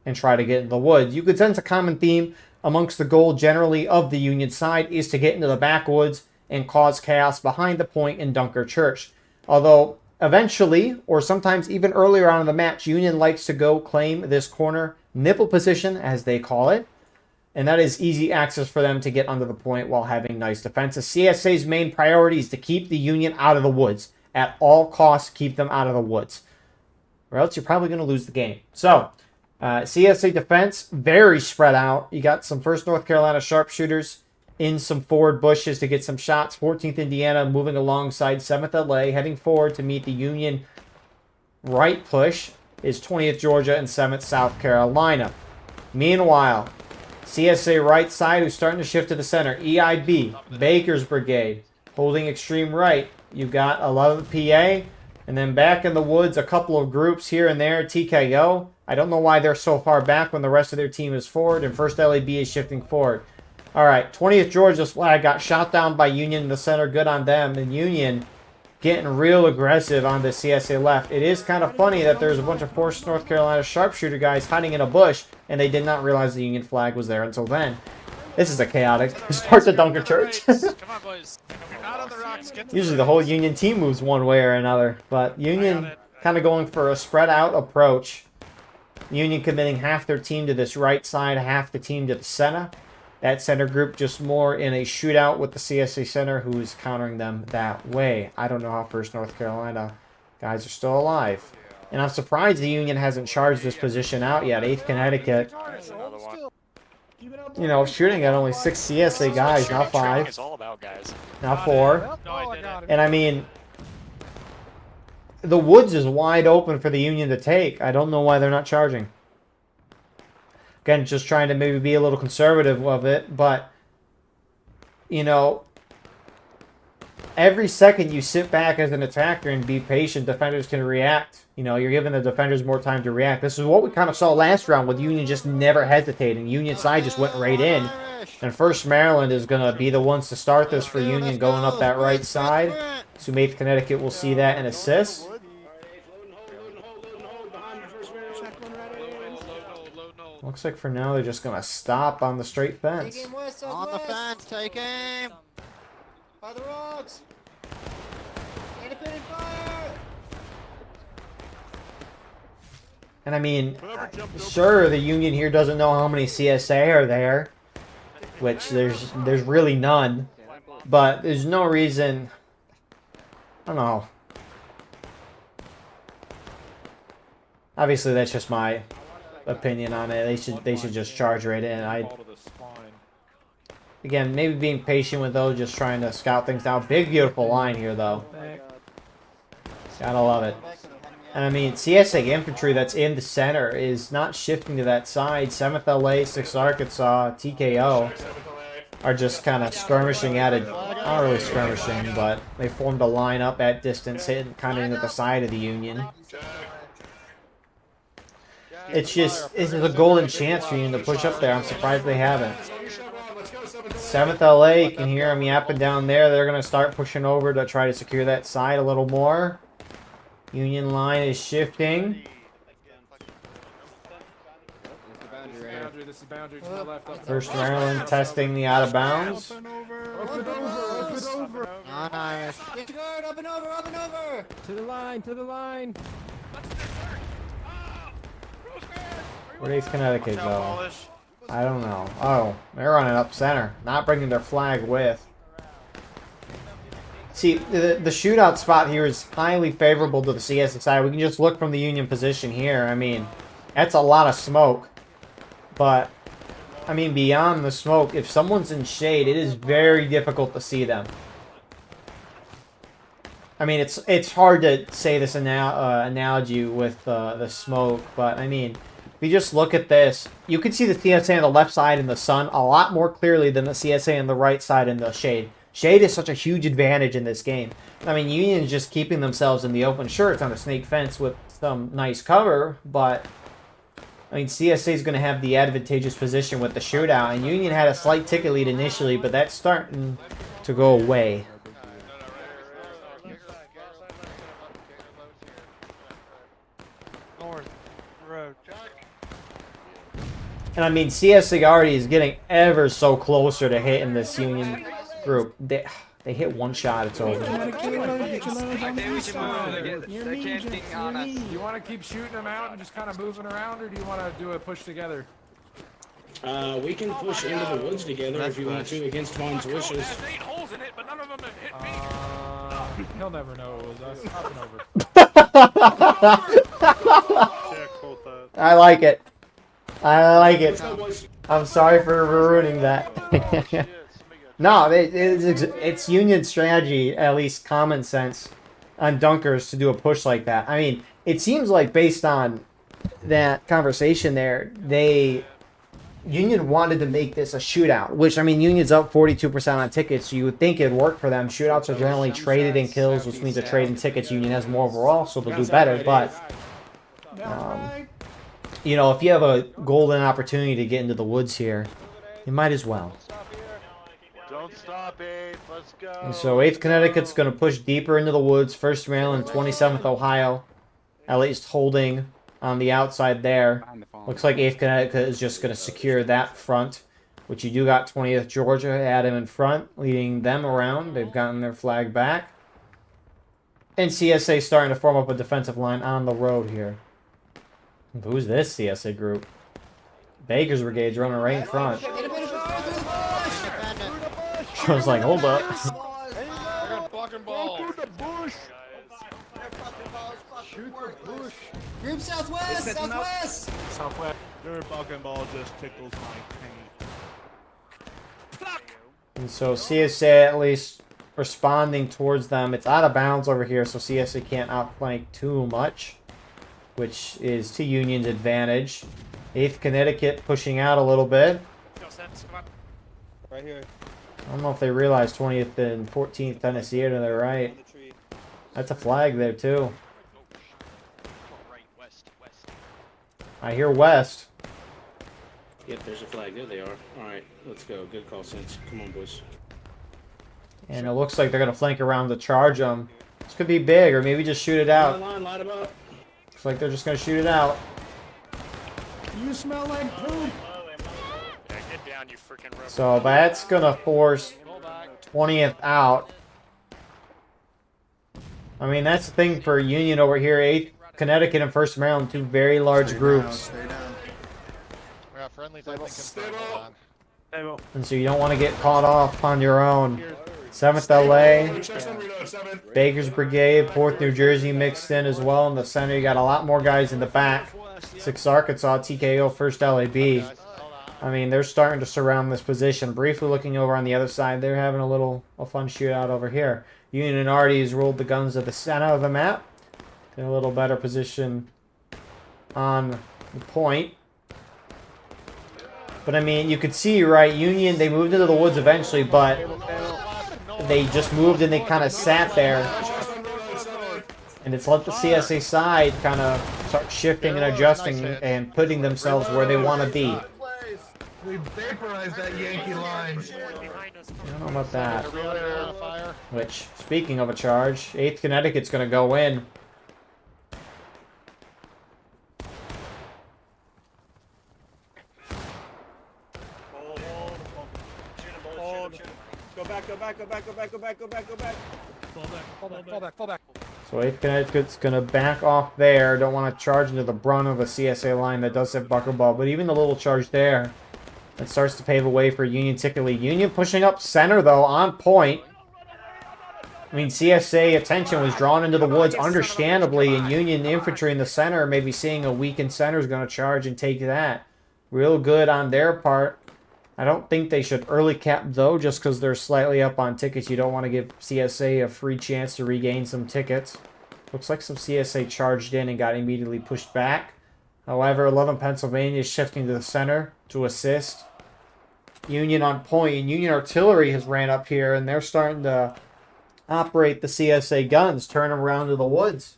and try to get into the woods. You could sense a common theme amongst the goal generally of the Union side is to get into the backwoods and cause chaos behind the point in Dunkerchurch. Although, eventually, or sometimes even earlier on in the match, Union likes to go claim this corner nipple position, as they call it. And that is easy access for them to get under the point while having nice defenses. CSA's main priority is to keep the Union out of the woods. At all costs, keep them out of the woods. Or else you're probably going to lose the game. So, CSA defense, very spread out. You got some 1st North Carolina sharpshooters in some forward bushes to get some shots. 14th Indiana moving alongside 7th LA, heading forward to meet the Union right push is 20th Georgia and 7th South Carolina. Meanwhile, CSA right side, who's starting to shift to the center. EIB, Baker's Brigade, holding extreme right. You've got a lot of the PA, and then back in the woods, a couple of groups here and there. TKO, I don't know why they're so far back when the rest of their team is forward, and 1st LAB is shifting forward. All right, 20th Georgia's flag got shot down by Union in the center. Good on them. And Union getting real aggressive on the CSA left. It is kind of funny that there's a bunch of 1st North Carolina sharpshooter guys hiding in a bush, and they did not realize the Union flag was there until then. This is a chaotic start to Dunkerchurch. Come on, boys. Out on the rocks. Get to Usually the whole Union team moves one way or another, but Union kind of going for a spread out approach. Union committing half their team to this right side, half the team to the center. That center group just more in a shootout with the CSA center, who is countering them that way. I don't know how 1st North Carolina guys are still alive. And I'm surprised the Union hasn't charged this position out yet. 8th Connecticut, you know, shooting at only 6 CSA guys, now 5. It's all about guys. Now 4. No, I didn't. And I mean, the woods is wide open for the Union to take. I don't know why they're not charging. Again, just trying to maybe be a little conservative of it, but you know, every second you sit back as an attacker and be patient, defenders can react. You know, you're giving the defenders more time to react. This is what we kind of saw last round with Union just never hesitating. Union side just went right in. And 1st Maryland is going to be the ones to start this for Union going up that right side. So 8th Connecticut will see that and assist. Looks like for now they're just going to stop on the straight fence. On the fence, take aim. By the rocks. Independent fire. And I mean, sure, the Union here doesn't know how many CSA are there, which there's really none, but there's no reason. I don't know. Obviously, that's just my opinion on it. They should just charge right in. Again, maybe being patient with those, just trying to scout things down. Big, beautiful line here, though. Gotta love it. And I mean, CSA infantry that's in the center is not shifting to that side. 7th LA, 6th Arkansas, TKO are just kind of skirmishing at it. Not really skirmishing, but they formed a line up at distance, hitting kind of into the side of the Union. It's a golden chance for Union to push up there. I'm surprised they haven't. 7th LA, you can hear them yapping down there. They're going to start pushing over to try to secure that side a little more. Union line is shifting. First Maryland testing the out of bounds. Up and over. To the line. Where's Connecticut go? I don't know. Oh, they're running up center. Not bringing their flag with. See, the shootout spot here is highly favorable to the CSA side. We can just look from the Union position here. I mean, that's a lot of smoke. But, I mean, beyond the smoke, if someone's in shade, it is very difficult to see them. I mean, it's hard to say this analogy with the smoke, but, I mean, if you just look at this, you can see the CSA on the left side in the sun a lot more clearly than the CSA on the right side in the shade. Shade is such a huge advantage in this game. I mean, Union's just keeping themselves in the open. Sure, it's on a snake fence with some nice cover, but I mean, CSA is going to have the advantageous position with the shootout, and Union had a slight ticket lead initially, but that's starting to go away. And I mean, CSA already is getting ever so closer to hitting this Union group. They hit one shot, it's over. You want to keep shooting them out and just kind of moving around, or do you want to do a push together? We can push into the woods together if you want to, against Vaughn's wishes. There's 8 holes in it, but none of them have hit me. He'll never know it was us. Up and over. I like it. I like it. I'm sorry for ruining that. No, it's Union strategy, at least common sense, on dunkers to do a push like that. I mean, it seems like based on that conversation there, Union wanted to make this a shootout, which, I mean, Union's up 42% on tickets, so you would think it'd work for them. Shootouts are generally traded in kills, which means a trade in tickets. Union has more overall, so they'll do better, but you know, if you have a golden opportunity to get into the woods here, you might as well. Don't stop it. Let's go. And so 8th Connecticut's going to push deeper into the woods. 1st Maryland, 27th Ohio, at least holding on the outside there. Looks like 8th Connecticut is just going to secure that front, which you do got 20th Georgia, Adam in front, leading them around. They've gotten their flag back. And CSA starting to form up a defensive line on the road here. Who's this CSA group? Baker's Brigade's running right in front. I was like, hold up. Group southwest. Southwest. Their bucking ball just tickles my paint. And so CSA at least responding towards them. It's out of bounds over here, so CSA can't outflank too much, which is to Union's advantage. 8th Connecticut pushing out a little bit. Right here. don't know if they realize 20th and 14th Tennessee are to their right. That's a flag there too. I hear west. Yep, there's a flag. There they are. All right, let's go. Good call, Sense. Come on, boys. And it looks like they're going to flank around to charge them. This could be big, or maybe just shoot it out. Line, light 'em up. Looks like they're just going to shoot it out. You smell like poop. Yeah, get down, you freaking rebel. So that's going to force 20th out. I mean, that's the thing for Union over here. 8th Connecticut and 1st Maryland, two very large groups. Stay down. We got friendlies, I think, confirmed. Hold on. And so you don't want to get caught off on your own. 7th LA, Baker's Brigade, 4th New Jersey mixed in as well. In the center, you got a lot more guys in the back. 6th Arkansas, TKO, 1st LAB. I mean, they're starting to surround this position. Briefly looking over on the other side, they're having a fun shootout over here. Union and Artie has rolled the guns to the center of the map. In a little better position on the point. But I mean, you could see, right, Union, they moved into the woods eventually, but they just moved and they kind of sat there. And it's let the CSA side kind of start shifting and adjusting and putting themselves where they want to be. We vaporized that Yankee line. I don't know about that. Which, speaking of a charge, 8th Connecticut's going to go in. Go back, go back, go back, go back, go back, go back, go back. Fall back. So 8th Connecticut's going to back off there. Don't want to charge into the brunt of a CSA line that does have buckleball. But even the little charge there, that starts to pave a way for Union Ticket League. Union pushing up center, though, on point. I mean, CSA attention was drawn into the woods, understandably, and Union infantry in the center, maybe seeing a weakened center is going to charge and take that. Real good on their part. I don't think they should early cap, though, just because they're slightly up on tickets. You don't want to give CSA a free chance to regain some tickets. Looks like some CSA charged in and got immediately pushed back. However, 11 Pennsylvania is shifting to the center to assist. Union on point, and Union Artillery has ran up here, and they're starting to operate the CSA guns, turn them around to the woods,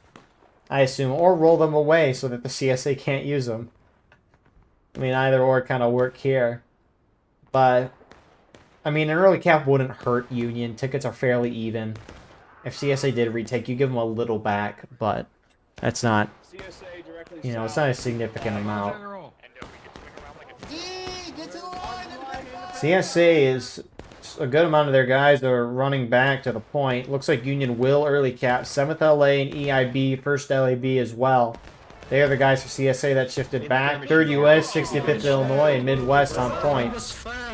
I assume, or roll them away so that the CSA can't use them. I mean, either or kind of work here. But, I mean, an early cap wouldn't hurt Union. Tickets are fairly even. If CSA did retake, you give them a little back, but that's not, you know, it's not a significant amount. CSA is a good amount of their guys are running back to the point. Looks like Union will early cap. 7th LA and EIB, 1st LAB as well. They are the guys for CSA that shifted back. 3rd US, 65th Illinois, and Midwest on point.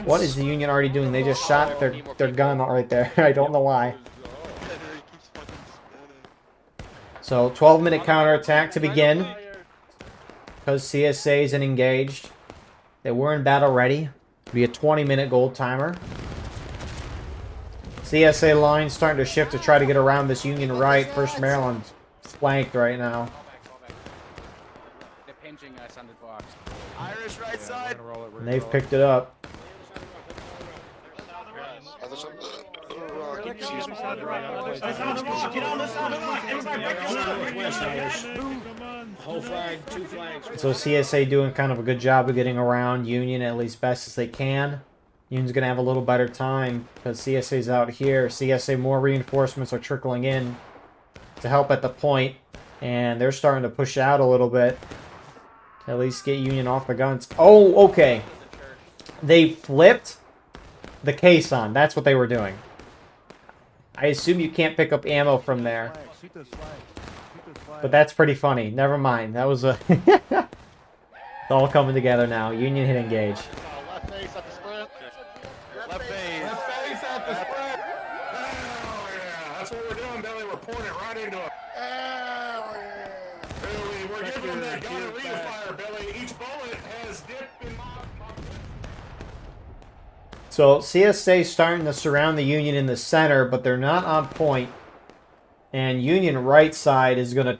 What is the Union already doing? They just shot their gun right there. I don't know why. So, 12-minute counterattack to begin. Because CSA isn't engaged. They were in battle ready. It'll be a 20-minute gold timer. CSA line starting to shift to try to get around this Union right. 1st Maryland flanked right now. Irish right side. And they've picked it up. Whole flag, 2 flags. So CSA doing kind of a good job of getting around Union at least best as they can. Union's going to have a little better time because CSA's out here. CSA more reinforcements are trickling in to help at the point. And they're starting to push out a little bit. To at least get Union off the guns. Oh, okay. They flipped the caisson. That's what they were doing. I assume you can't pick up ammo from there. But that's pretty funny. Never mind. That was a... It's all coming together now. Union hit engage. Left face at the sprint. Left face. Left face at the spread. Hell yeah. That's what we're doing, Billy. We're pouring it right into it. Billy, we're giving them that gonorrhea fire, Billy. Each bullet has dipped in my... So CSA starting to surround the Union in the center, but they're not on point. And Union right side is going to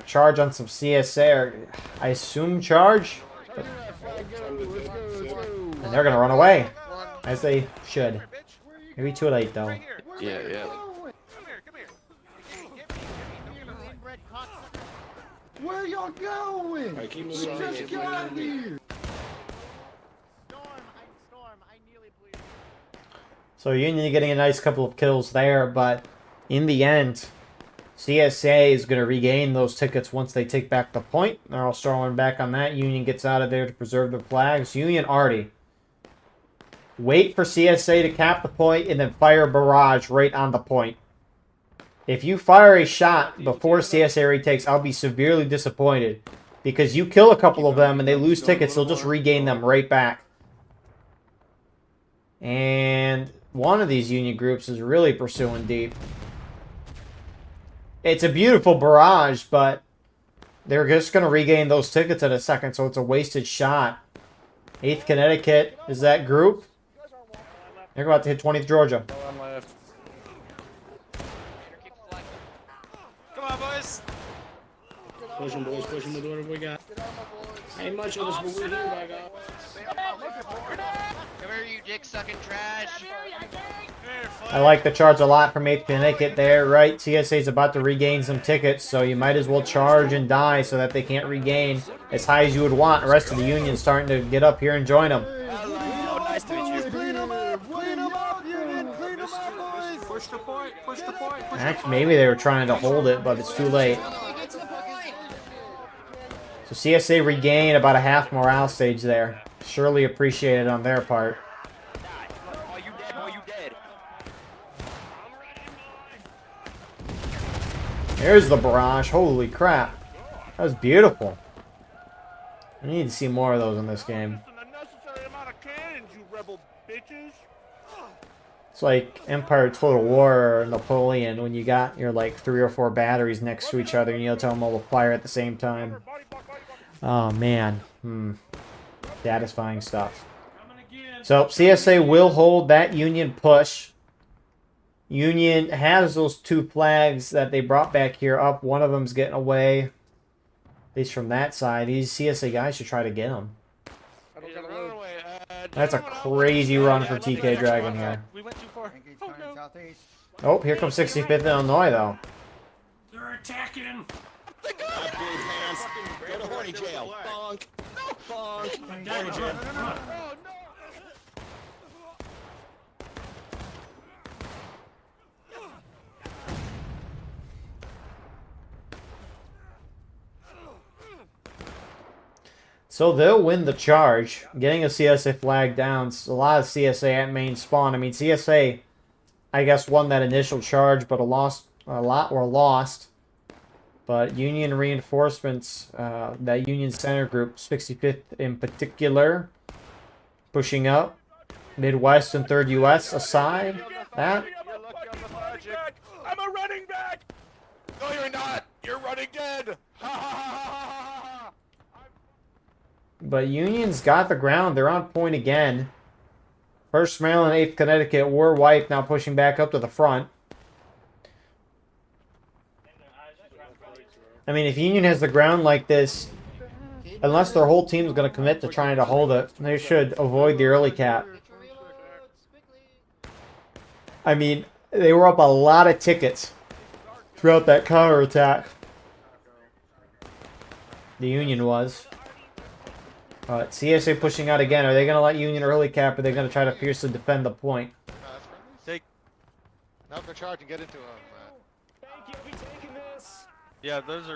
charge on some CSA, or I assume charge. And they're going to run away, as they should. Maybe too late though. Right here. Yeah, yeah. Come here, come here. Get me. Where are y'all going? Alright, keep We moving. just got here. So Union getting a nice couple of kills there, but in the end, CSA is going to regain those tickets once they take back the point. They're all throwing back on that. Union gets out of there to preserve their flags. Union Artie. Wait for CSA to cap the point and then fire a barrage right on the point. If you fire a shot before CSA retakes, I'll be severely disappointed. Because you kill a couple of them and they lose tickets, they'll just regain them right back. And one of these Union groups is really pursuing deep. It's a beautiful barrage, but they're just going to regain those tickets in a second, so it's a wasted shot. 8th Connecticut is that group. They're about to hit 20th Georgia. One left. Come on, boys. Push him, boys. Push him with whatever we got. Ain't much of us, but we're here, my God. Come here, you dick-sucking trash. I like the charge a lot from 8th Connecticut there, right? CSA's about to regain some tickets, so you might as well charge and die so that they can't regain as high as you would want. The rest of the Union's starting to get up here and join them. Hello, nice to meet you. Clean them up, Union. Clean them up, boys. Push the point. Push the point. Push Actually, maybe they were trying to hold it, but it's too late. So CSA regained about a half morale stage there. Surely appreciated on their part. Oh, you dead, boy, you dead. There's the barrage. Holy crap. That was beautiful. I need to see more of those in this game. An unnecessary amount of cannons, you rebel bitches. It's like Empire Total War or Napoleon when you got your like 3 or 4 batteries next to each other and you tell them all to fire at the same time. Oh man. Satisfying stuff. So CSA will hold that Union push. Union has those 2 flags that they brought back here up. One of them's getting away. At least from that side. These CSA guys should try to get them. That's a crazy run for TK Dragon here. We went too far. Oh, here comes 65th Illinois though. They're attacking. Go to horny jail. Bonk. Bonk. So they'll win the charge, getting a CSA flag down. It's a lot of CSA at main spawn. I mean, CSA, I guess, won that initial charge, but a lot were lost. But Union reinforcements, that Union center group, 65th in particular, pushing up. Midwest and 3rd U.S. aside. That. I'm a running back. No, you're not. You're running dead. Ha ha ha ha. But Union's got the ground. They're on point again. 1st Maryland, 8th Connecticut were wiped, now pushing back up to the front. I mean, if Union has the ground like this, unless their whole team is going to commit to trying to hold it, they should avoid the early cap. I mean, they were up a lot of tickets throughout that counterattack. The Union was. CSA pushing out again. Are they going to let Union early cap, or are they going to try to fiercely defend the point? Now they're charging, get into them. Thank you. We taking this. Yeah, there's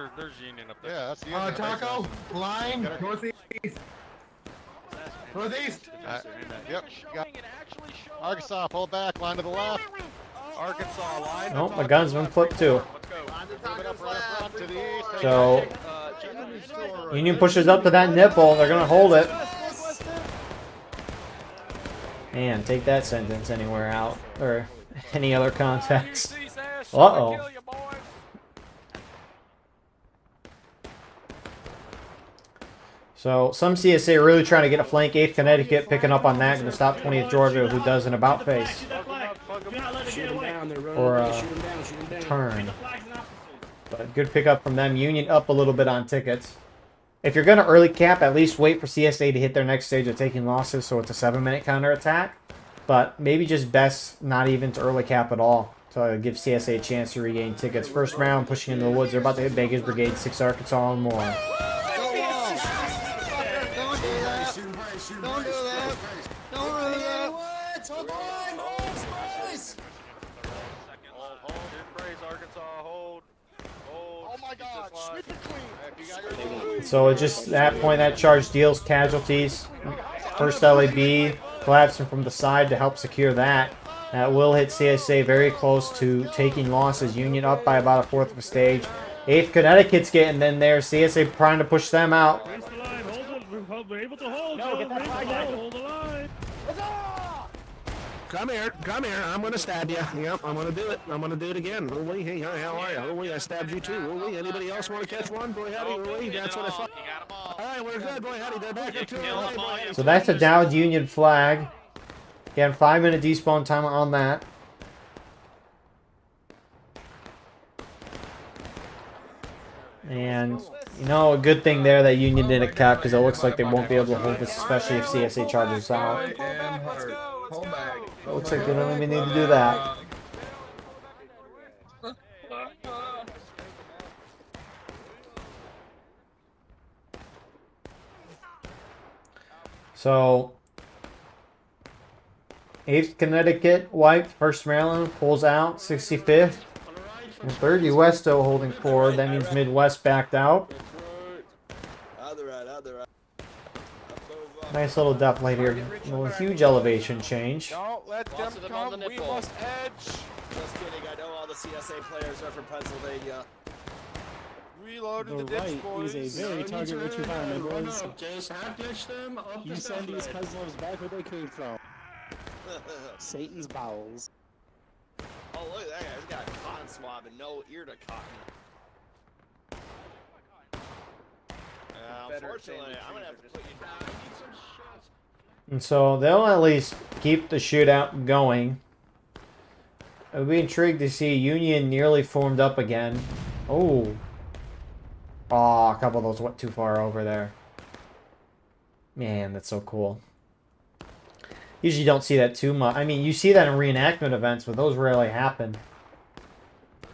Union up there. Yeah, that's the Union. Taco, line, northeast. Northeast. Yep. Got Arkansas, pull back, line to the left. Arkansas line. Oh, the gunsman flipped too. Let's go. Moving up right front to the east. So, Union pushes up to that nipple. They're going to hold it. Man, take that sentence anywhere out. Or any other context. Uh-oh. So, some CSA are really trying to get a flank. 8th Connecticut picking up on that. Going to stop 20th Georgia, who does an about face. Shoot him down. They're running Or away. Shoot him down. Shoot him down. Turn. But good pickup from them. Union up a little bit on tickets. If you're going to early cap, at least wait for CSA to hit their next stage of taking losses, so it's a 7-minute counterattack. But maybe just best not even to early cap at all to give CSA a chance to regain tickets. First round, pushing into the woods. They're about to hit Baker's Brigade, 6 Arkansas and more. Don't do that. Don't do that. Don't do that. Hold on, hold, boys. Hold. Embrace Arkansas. Hold. Oh my God. Sweep it clean. So at just that point, that charge deals casualties. First LAB collapsing from the side to help secure that. That will hit CSA very close to taking losses. Union up by about a fourth of a stage. 8th Connecticut's getting in there. CSA trying to push them out. Raise the line. Hold it. We're able to hold. No, get that Raise the flag line. back. Hold the line. Come here. I'm gonna stab you. Yep, I'm gonna do it. I'm gonna do it again. Oh, wait, hey, how are you? Oh, wait, I stabbed you too. Oh, wait, anybody else want to catch one? Boy, howdy. Oh, wait, that's what I thought. All right, we're good. Boy, howdy. They're back up to it. So that's a downed Union flag. Again, 5-minute despawn time on that. And, you know, a good thing there that Union didn't cut, because it looks like they won't be able to hold this, especially if CSA charges out. I am hurt. Hold back. It looks like they don't even need to do that. So, 8th Connecticut wiped. 1st Maryland pulls out. 65th. And 3rd US still holding forward. That means Midwest backed out. Other right. Nice little depth light here. A huge elevation change. Don't let them Lots of them on the come. We nipple. must edge. Just kidding. I know all the CSA players are from Pennsylvania. Reloading The the ditch, right boys. is a very target-rich environment, boys. Just hot ditch them up You the send these suspect. Cuzlers back where they came from. Satan's bowels. Oh, look at that guy. He's got a cotton swab and no ear to cotton. Unfortunately, I'm going to have to put you down. I need some shots. And so they'll at least keep the shootout going. I'll be intrigued to see Union nearly formed up again. Oh. Aw, a couple of those went too far over there. Man, that's so cool. Usually don't see that too much. I mean, you see that in reenactment events, but those rarely happen.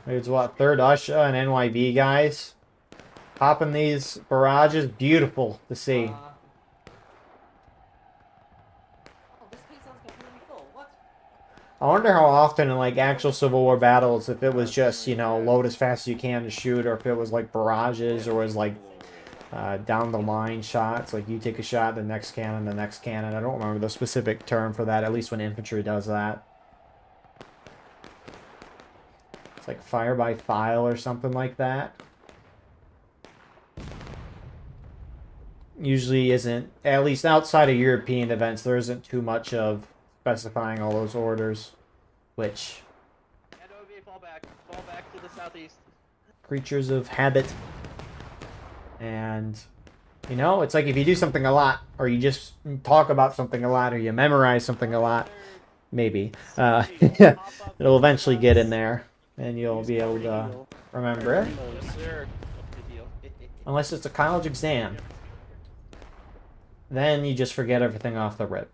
There's what, 3rd Usha and NYB guys. Popping these barrages. Beautiful to see. I wonder how often in like actual Civil War battles, if it was just, you know, load as fast as you can to shoot, or if it was like barrages, or was like down the line shots, like you take a shot, the next cannon. I don't remember the specific term for that, at least when infantry does that. It's like fire by file or something like that. Usually isn't, at least outside of European events, there isn't too much of specifying all those orders, which Fall back to the southeast. creatures of habit. And you know, it's like if you do something a lot, or you just talk about something a lot, or you memorize something a lot, maybe it'll eventually get in there and you'll be able to remember it, unless it's a college exam. Then you just forget everything off the rip.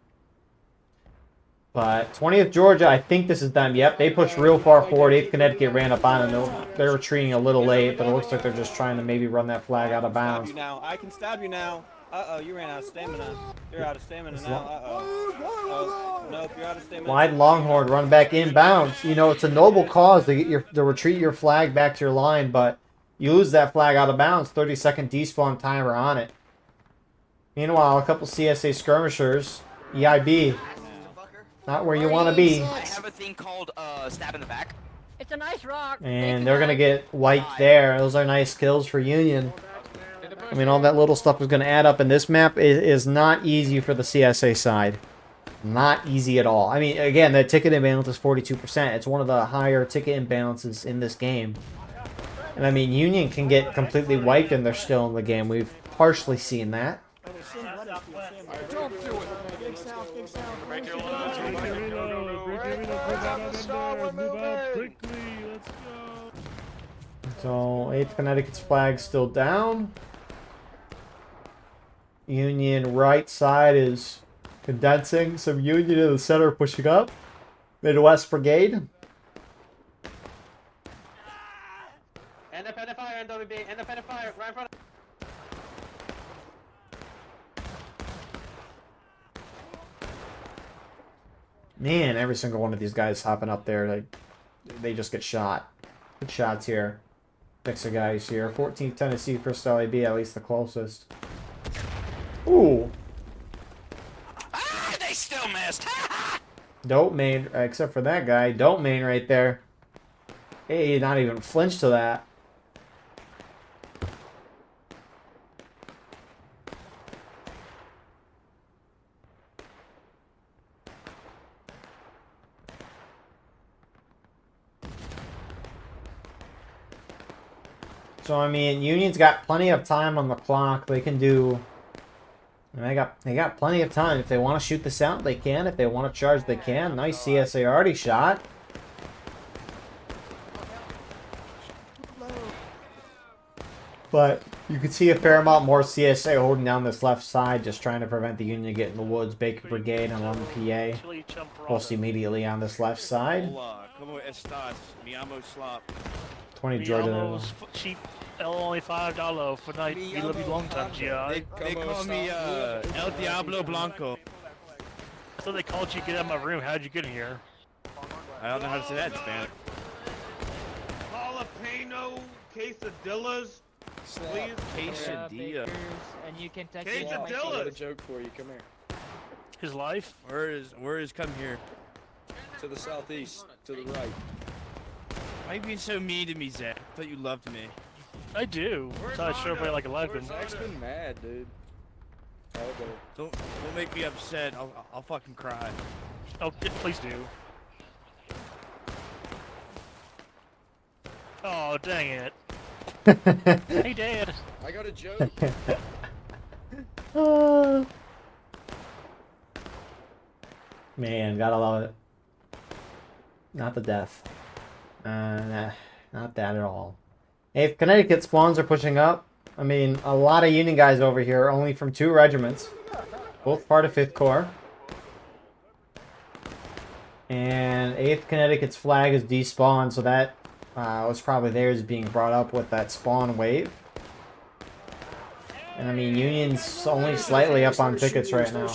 But 20th Georgia, I think this is them. Yep, they pushed real far forward. 8th Connecticut ran up on them. They're retreating a little late, but it looks like they're just trying to maybe run that flag out of bounds. I can stab you now. Uh-oh, you ran out of stamina. You're out of stamina now. Uh-oh. Nope, you're out of stamina. Wide Longhorn run back inbounds. You know, it's a noble cause to get to retreat your flag back to your line, but you lose that flag out of bounds. 30-second despawn timer on it. Meanwhile, a couple CSA skirmishers, EIB, not where you want to be. I have a thing called stab in the back. It's a nice rock. And they're going to get wiped there. Those are nice kills for Union. I mean, all that little stuff is going to add up, and this map is not easy for the CSA side. Not easy at all. I mean, again, the ticket imbalance is 42%. It's one of the higher ticket imbalances in this game. And I mean, Union can get completely wiped and they're still in the game. We've partially seen that. So 8th Connecticut's flag still down. Union right side is Condensing some Union in the center, pushing up. Midwest Brigade. Independent fire, NWB. Independent fire, right in front of... Man, every single one of these guys hopping up there, they just get shot. Good shots here. Mix of guys here. 14th Tennessee, first LAB, at least the closest. Ooh. Ah, they still missed. Dope main, except for that guy. Dope main right there. Hey, not even flinch to that. So I mean, Union's got plenty of time on the clock. They can do. And they got plenty of time. If they want to shoot this out, they can. If they want to charge, they can. Nice CSA already shot. But you can see a fair amount more CSA holding down this left side, just trying to prevent the Union getting the woods. Baker Brigade and 11 PA. Almost immediately on this left side. 20 Jordan. Cheap, only $5 for night. We live a long time, GI. They call me El Diablo Blanco. I thought they called you get out of my room. How'd you get in here? I don't know how to say that in Spanish. Jalapeno quesadillas, please. Quesadilla. And you can take Quesadillas. it. I got a joke for you. Come here. His life? Where is come here? To the southeast. To the right. Why are you being so mean to me, Zach? I thought you loved me. I do. So I show everybody like a legend. Zach's been mad, dude. Don't make me upset. I'll fucking cry. Oh, please do. Oh, dang it. Hey, Dad. I got a joke. Man, gotta love it. Not the death. Nah, not that at all. Hey, if Connecticut spawns are pushing up, I mean, a lot of Union guys over here, only from 2 regiments. Both part of 5th Corps. And 8th Connecticut's flag is despawned, so that was probably theirs being brought up with that spawn wave. And I mean, Union's only slightly up on tickets right now.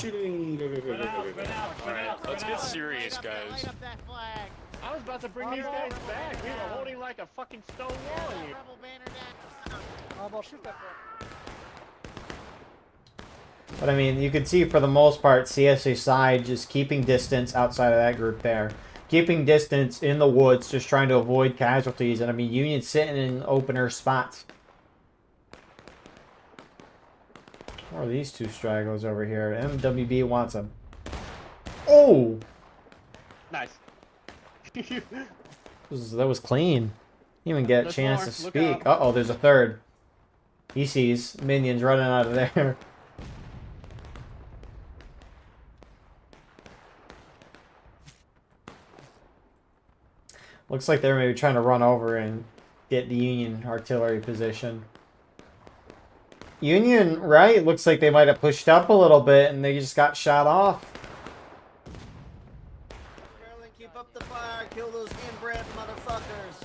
Alright, let's get serious, guys. I was about to bring these guys back. We were holding like a fucking stone wall here. But I mean, you can see for the most part, CSA side just keeping distance outside of that group there. Keeping distance in the woods, just trying to avoid casualties. And I mean, Union sitting in opener spots. What are these 2 stragglers over here? MWB wants them. Oh! Nice. That was clean. Didn't even get a chance to speak. Uh-oh, there's a third. He sees minions running out of there. Looks like they're maybe trying to run over and get the Union artillery position. Union, right? Looks like they might have pushed up a little bit and they just got shot off. Keep up the fire, kill those inbred motherfuckers.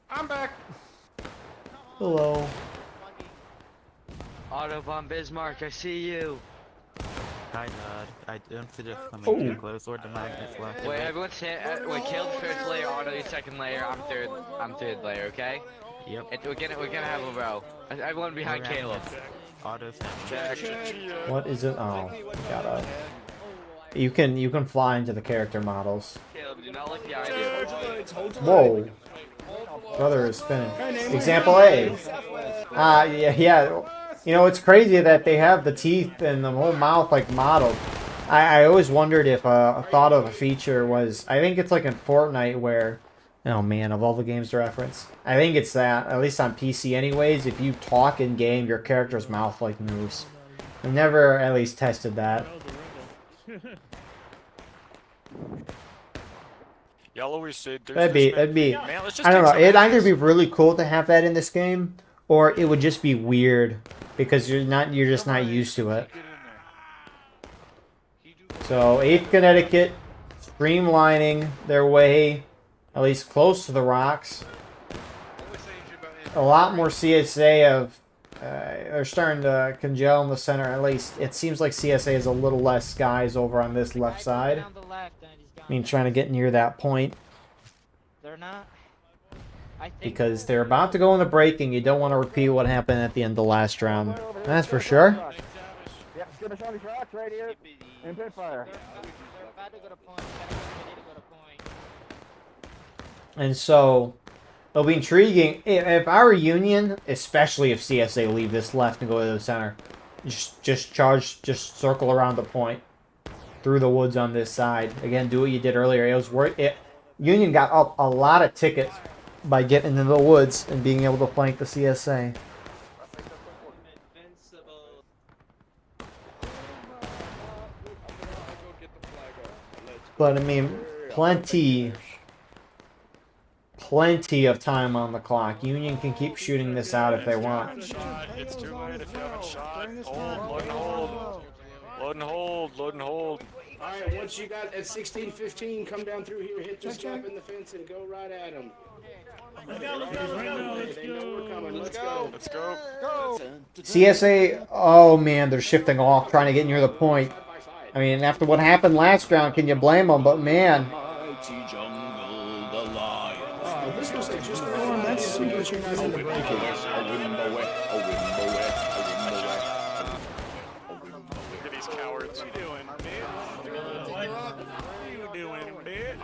I'm back. Hello. Otto von Bismarck, I see you. Hi, Nod. I don't fit if I'm Oh. too close or the magnets left. Wait, everyone's wait, Caleb's first layer, Otto's second layer, I'm third layer, okay? Yep. We're gonna have a row. Everyone behind Alright. Caleb. Auto's What is it? Oh, gotta. You can fly into the character models. Caleb, do not like the idea. Whoa. Brother is spinning. Example A. Yeah. You know, it's crazy that they have the teeth and the whole mouth like modeled. I always wondered if a thought of a feature was, I think it's like in Fortnite where, oh man, of all the games to reference, I think it's that, at least on PC anyways, if you talk in game, your character's mouth like moves. I've never at least tested that. Y'all always said That'd be, Man, let's just I don't know, take it'd some either be really cool to have that in this game, or it would just be weird, because you're just not used to it. So 8th Connecticut streamlining their way at least close to the rocks. A lot more CSA are starting to congeal in the center. At least it seems like CSA is a little less guys over on this left side. I mean, trying to get near that point. They're not. Because they're about to go in the break, and you don't want to repeat what happened at the end of the last round. That's for sure. Yeah, finish on these rocks right here. And pin fire. And so, it'll be intriguing. If our Union, especially if CSA leave this left and go to the center, just charge, just circle around the point. Through the woods on this side. Again, do what you did earlier. It was Union got up a lot of tickets by getting into the woods and being able to flank the CSA. But I mean, plenty of time on the clock. Union can keep shooting this out if they want. It's too late if you haven't shot. Hold, load and hold. Load and hold, load and hold. Alright, once you got at 16:15, come down through here, hit this gap in the fence, and go right at them. Let's go. Let's go. Go. CSA, oh man, they're shifting off, trying to get near the point. I mean, after what happened last round, can you blame them? But man. This was just that's super nice in the break. Look at these cowards. What are you doing, bitch? What are you doing, bitch?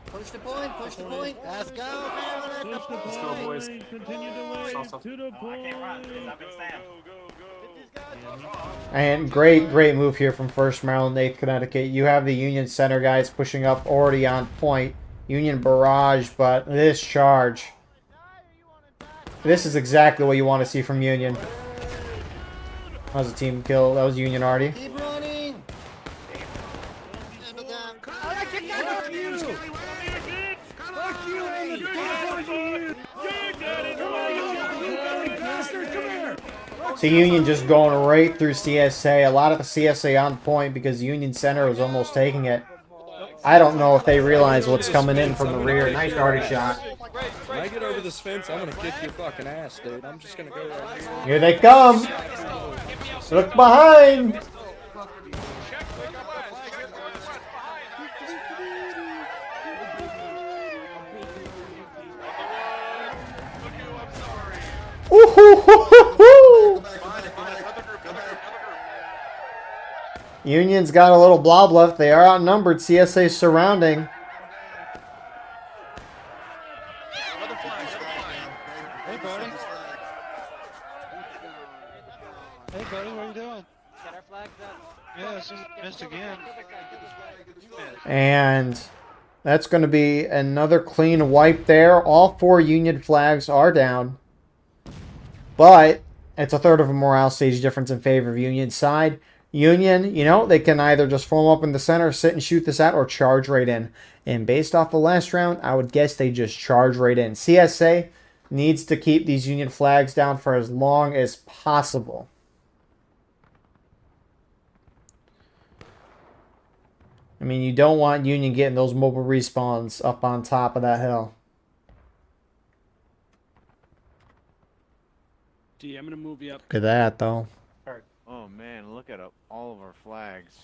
Push the point, push the point. Let's go, man. Let's go, boys. Continue to wait to the point. And great move here from 1st Maryland, 8th Connecticut. You have the Union center guys pushing up already on point. Union barrage, but this charge. This is exactly what you want to see from Union. That was a team kill. That was Union already. Keep running. So Union just going right through CSA. A lot of the CSA on point because Union center was almost taking it. I don't know if they realize what's coming in from the rear. Nice arty shot. When I get over this fence, I'm gonna kick your fucking ass, dude. I'm just gonna go right here. Here they come. Look behind. Union's got a little blob left. They are outnumbered. CSA surrounding. Hey, buddy. Hey, buddy, what are you doing? Get our flags up. Yeah, this is missed again. And that's going to be another clean wipe there. All 4 Union flags are down. But it's a third of a morale stage difference in favor of Union's side. Union, you know, they can either just form up in the center, sit and shoot this out, or charge right in. And based off the last round, I would guess they just charge right in. CSA needs to keep these Union flags down for as long as possible. I mean, you don't want Union getting those mobile respawns up on top of that hill. D, I'm gonna move you up. Look at that, though. Oh man, look at all of our flags.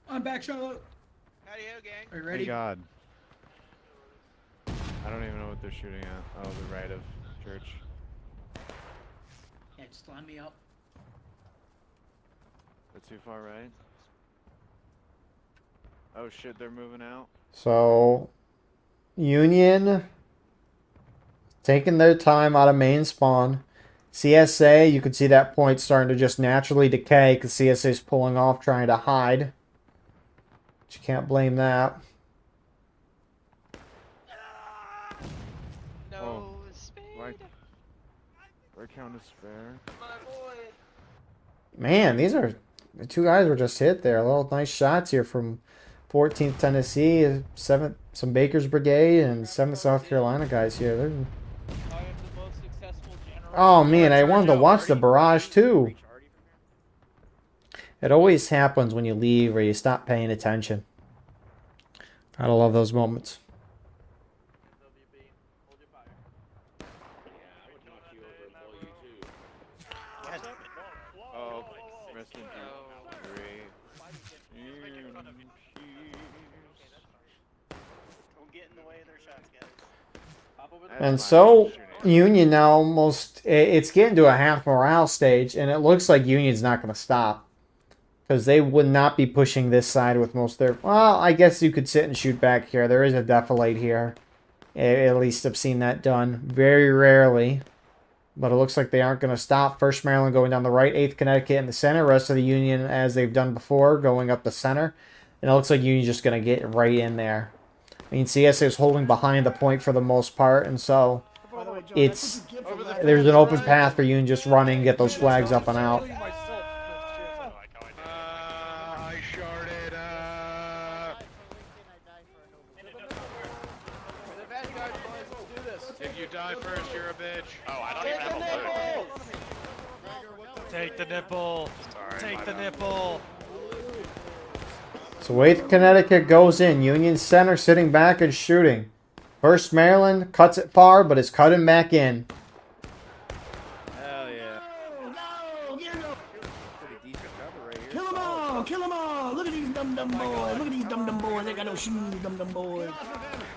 I'm back, Charlotte. Howdy ho, gang. Are you ready? Thank God. I don't even know what they're shooting at. Oh, the right of church. Yeah, just line me up. They're too far right. Oh shit, they're moving out. So, Union taking their time out of main spawn. CSA, you can see that point starting to just naturally decay because CSA is pulling off, trying to hide. But you can't blame that. No speed. Right count is spare. Man, these are... The 2 guys were just hit there. Little nice shots here from 14th Tennessee, 7th, some Baker's Brigade, and 7th South Carolina guys here. They're... Oh man, I wanted to watch the barrage too. It always happens when you leave or you stop paying attention. Gotta love those moments. Oh, rest in peace. And so Union now almost, it's getting to a half morale stage, and it looks like Union's not going to stop. Because they would not be pushing this side with most of their... Well, I guess you could sit and shoot back here. There is a defilade here. At least I've seen that done. Very rarely. But it looks like they aren't going to stop. 1st Maryland going down the right, 8th Connecticut in the center. Rest of the Union, as they've done before, going up the center. And it looks like Union's just going to get right in there. I mean, CSA is holding behind the point for the most part, and so it's... There's an open path for Union just running, get those flags up and out. If you die first, you're a bitch. Oh, I don't even have a load. Take the nipple. Sorry, Take the nipple. So 8th Connecticut goes in. Union center sitting back and shooting. 1st Maryland cuts it far, but is cutting back in. Hell yeah. Kill them all! Kill them all! Look at these dum-dum boys! Look at these dum-dum boys! They got no shoes, dum-dum boys!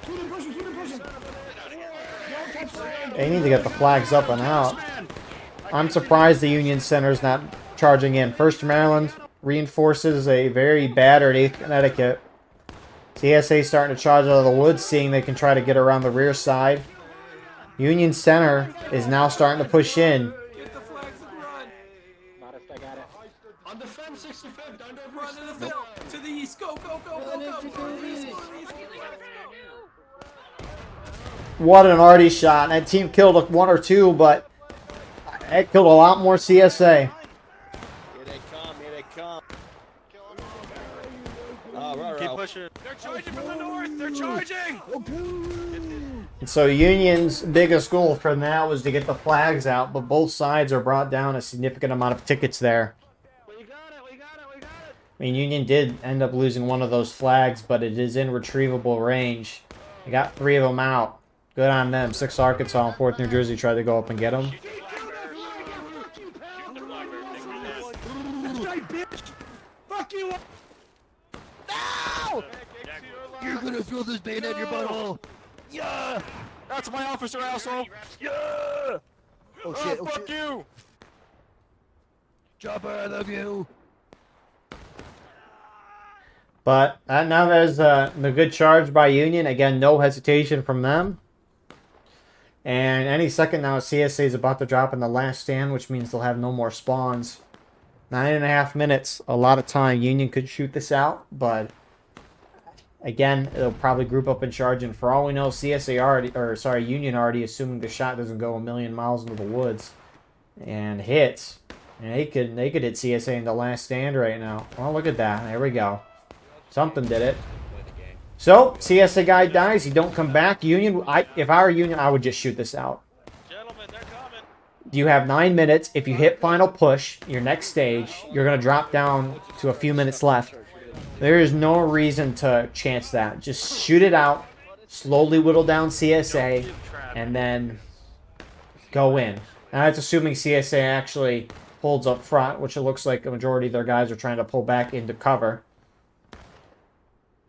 Keep it pushing! Keep it pushing! They need to get the flags up and out. I'm surprised the Union Center's not charging in. 1st Maryland reinforces a very battered 8th Connecticut. CSA starting to charge out of the woods, seeing they can try to get around the rear side. Union Center is now starting to push in. On the front 65th, under Run to the field! To the east! Go, go, go, go, go! What an arty shot. That team killed 1 or 2, but it killed a lot more CSA. Here they come, here they come. Oh, Keep pushing. They're charging from the north. They're charging. And so Union's biggest goal for now was to get the flags out, but both sides are brought down a significant amount of tickets there. We got it! We got it! We got it! I mean, Union did end up losing one of those flags, but it is in retrievable range. They got 3 of them out. Good on them. 6th Arkansas and 4th New Jersey tried to go up and get them. Fuck you! No! You're gonna feel this pain in your butthole! Yeah! That's my officer, asshole! Yeah! Oh shit! Oh fuck shit! you! Chopper, I love you! But now there's the good charge by Union. Again, no hesitation from them. And any second now, CSA is about to drop in the last stand, which means they'll have no more spawns. 9.5 minutes, a lot of time. Union could shoot this out, but again, it'll probably group up and charge. And for all we know, Union already, assuming the shot doesn't go 1,000,000 miles into the woods and hits. And they could hit CSA in the last stand right now. Well, look at that. There we go. Something did it. So, CSA guy dies. You don't come back. Union, if I were Union, I would just shoot this out. Gentlemen, they're coming. You have 9 minutes. If you hit final push, your next stage, you're going to drop down to a few minutes left. There is no reason to chance that. Just shoot it out, slowly whittle down CSA, and then go in. Now, that's assuming CSA actually holds up front, which it looks like a majority of their guys are trying to pull back into cover.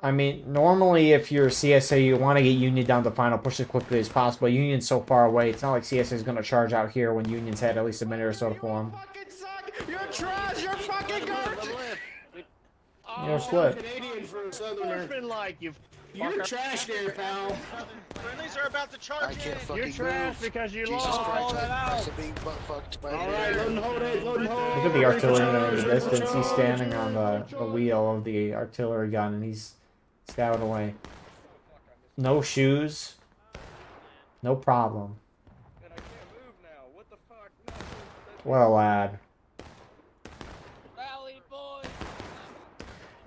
I mean, normally if you're CSA, you want to get Union down to final push as quickly as possible. Union's so far away, it's not like CSA is going to charge out here when Union's had at least a minute or so to form. You're trash! You're fucking garbage! You're split. Canadian for a southerner. Like you. You're trash there, pal. Friendlies are about to charge in. You're trash because you Jesus lost. Christ, I'm being butt fucked by Alright, load and hold it, load and hold. Look at the artilleryman in the distance. He's standing on the wheel of the artillery gun, and he's scouting away. No shoes. No problem. What a lad.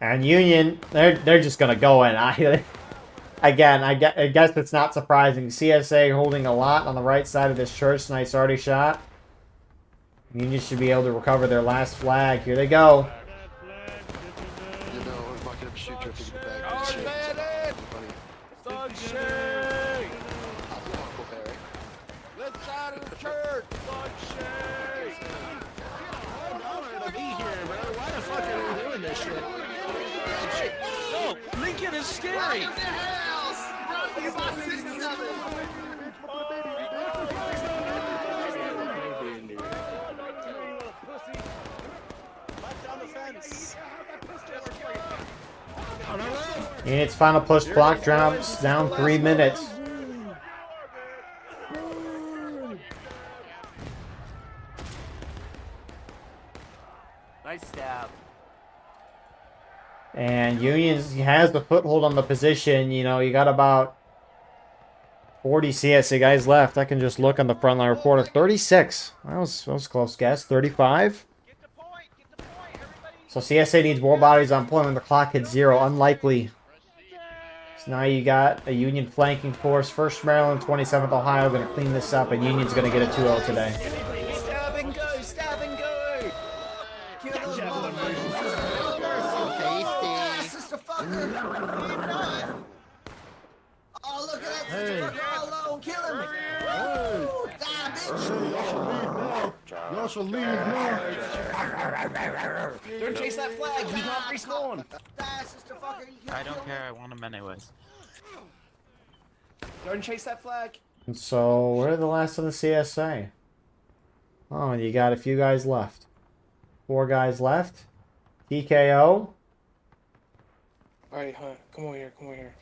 And Union, they're just gonna go in. Again, I guess it's not surprising. CSA holding a lot on the right side of this church. Nice arty shot. Union should be able to recover their last flag. Here they go. Let's side of the church. To be here, bro. Why the fuck are we doing this shit? No, Lincoln is scary. Its final push clock drops down 3 minutes. Nice stab. And Union has the foothold on the position. You know, you got about 40 CSA guys left. I can just look on the frontline reporter. 36. That was a close guess. 35. So CSA needs more bodies on point when the clock hits 0. Unlikely. So now you got a Union flanking force. 1st Maryland, 27th Ohio going to clean this up, and Union's going to get a 2-0 today. Stab and go! Stab and go! Kill those sister fucker! Oh, look at that sister fucker all alone! Kill him! Woo! Die, bitch! Y'all should leave now. Don't chase that flag! He can't respawn! Die, sister fucker! I don't care, I want him anyways. Don't chase that flag! And so, where are the last of the CSA? Oh, you got a few guys left. 4 guys left. TKO. Alright, come over here, come over here.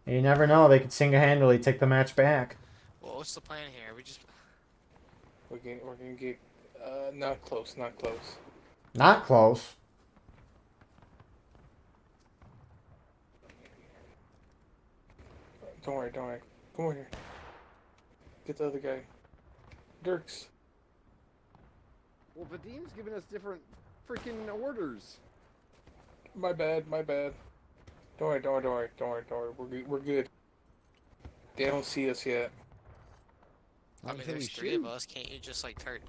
And you never know, they could single-handedly take the match back. Well, what's the plan here? We're gonna get, not close, not close. Not close. Don't worry, don't worry. Come over here. Get the other guy. Dirks. Well, Vadim's giving us different freaking orders. My bad, my bad. Don't worry, don't worry, don't worry, don't worry, don't worry. We're good. They don't see us yet. I mean, there's 3 of us. Can't you just, like, turn?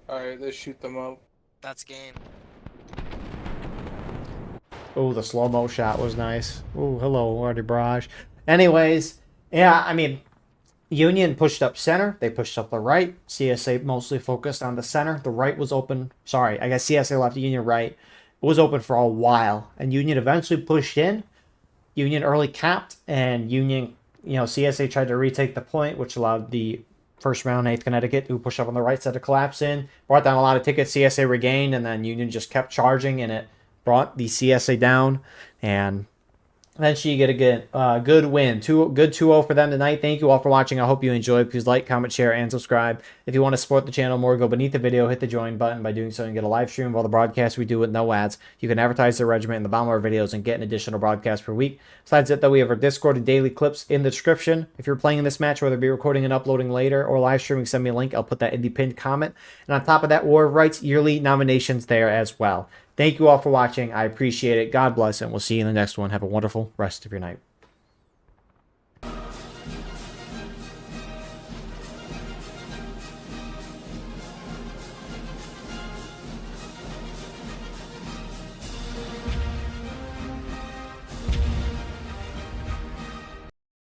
Alright, let's shoot them up. That's game. Oh, the slow-mo shot was nice. Oh, hello, Artie Barrage. Anyways, yeah, I mean, Union pushed up center. They pushed up the right. CSA mostly focused on the center. The right was open. Sorry, I guess CSA left Union right. It was open for a while. And Union eventually pushed in. Union early capped. And Union, you know, CSA tried to retake the point, which allowed the 1st round 8th Connecticut who pushed up on the right side to collapse in. Brought down a lot of tickets. CSA regained. And then Union just kept charging. And it brought the CSA down. And eventually you get a good win. Good 2-0 for them tonight. Thank you all for watching. I hope you enjoyed. Please like, comment, share, and subscribe. If you want to support the channel more, go beneath the video, hit the join button. By doing so, you can get a live stream of all the broadcasts we do with no ads. You can advertise the regiment in the bottom of our videos and get an additional broadcast per week. Besides that, though, we have our Discord and daily clips in the description. If you're playing in this match, whether it be recording and uploading later or live streaming, send me a link. I'll put that in the pinned comment. And on top of that, War of Rights yearly nominations there as well. Thank you all for watching. I appreciate it. God bless, and we'll see you in the next one. Have a wonderful rest of your night.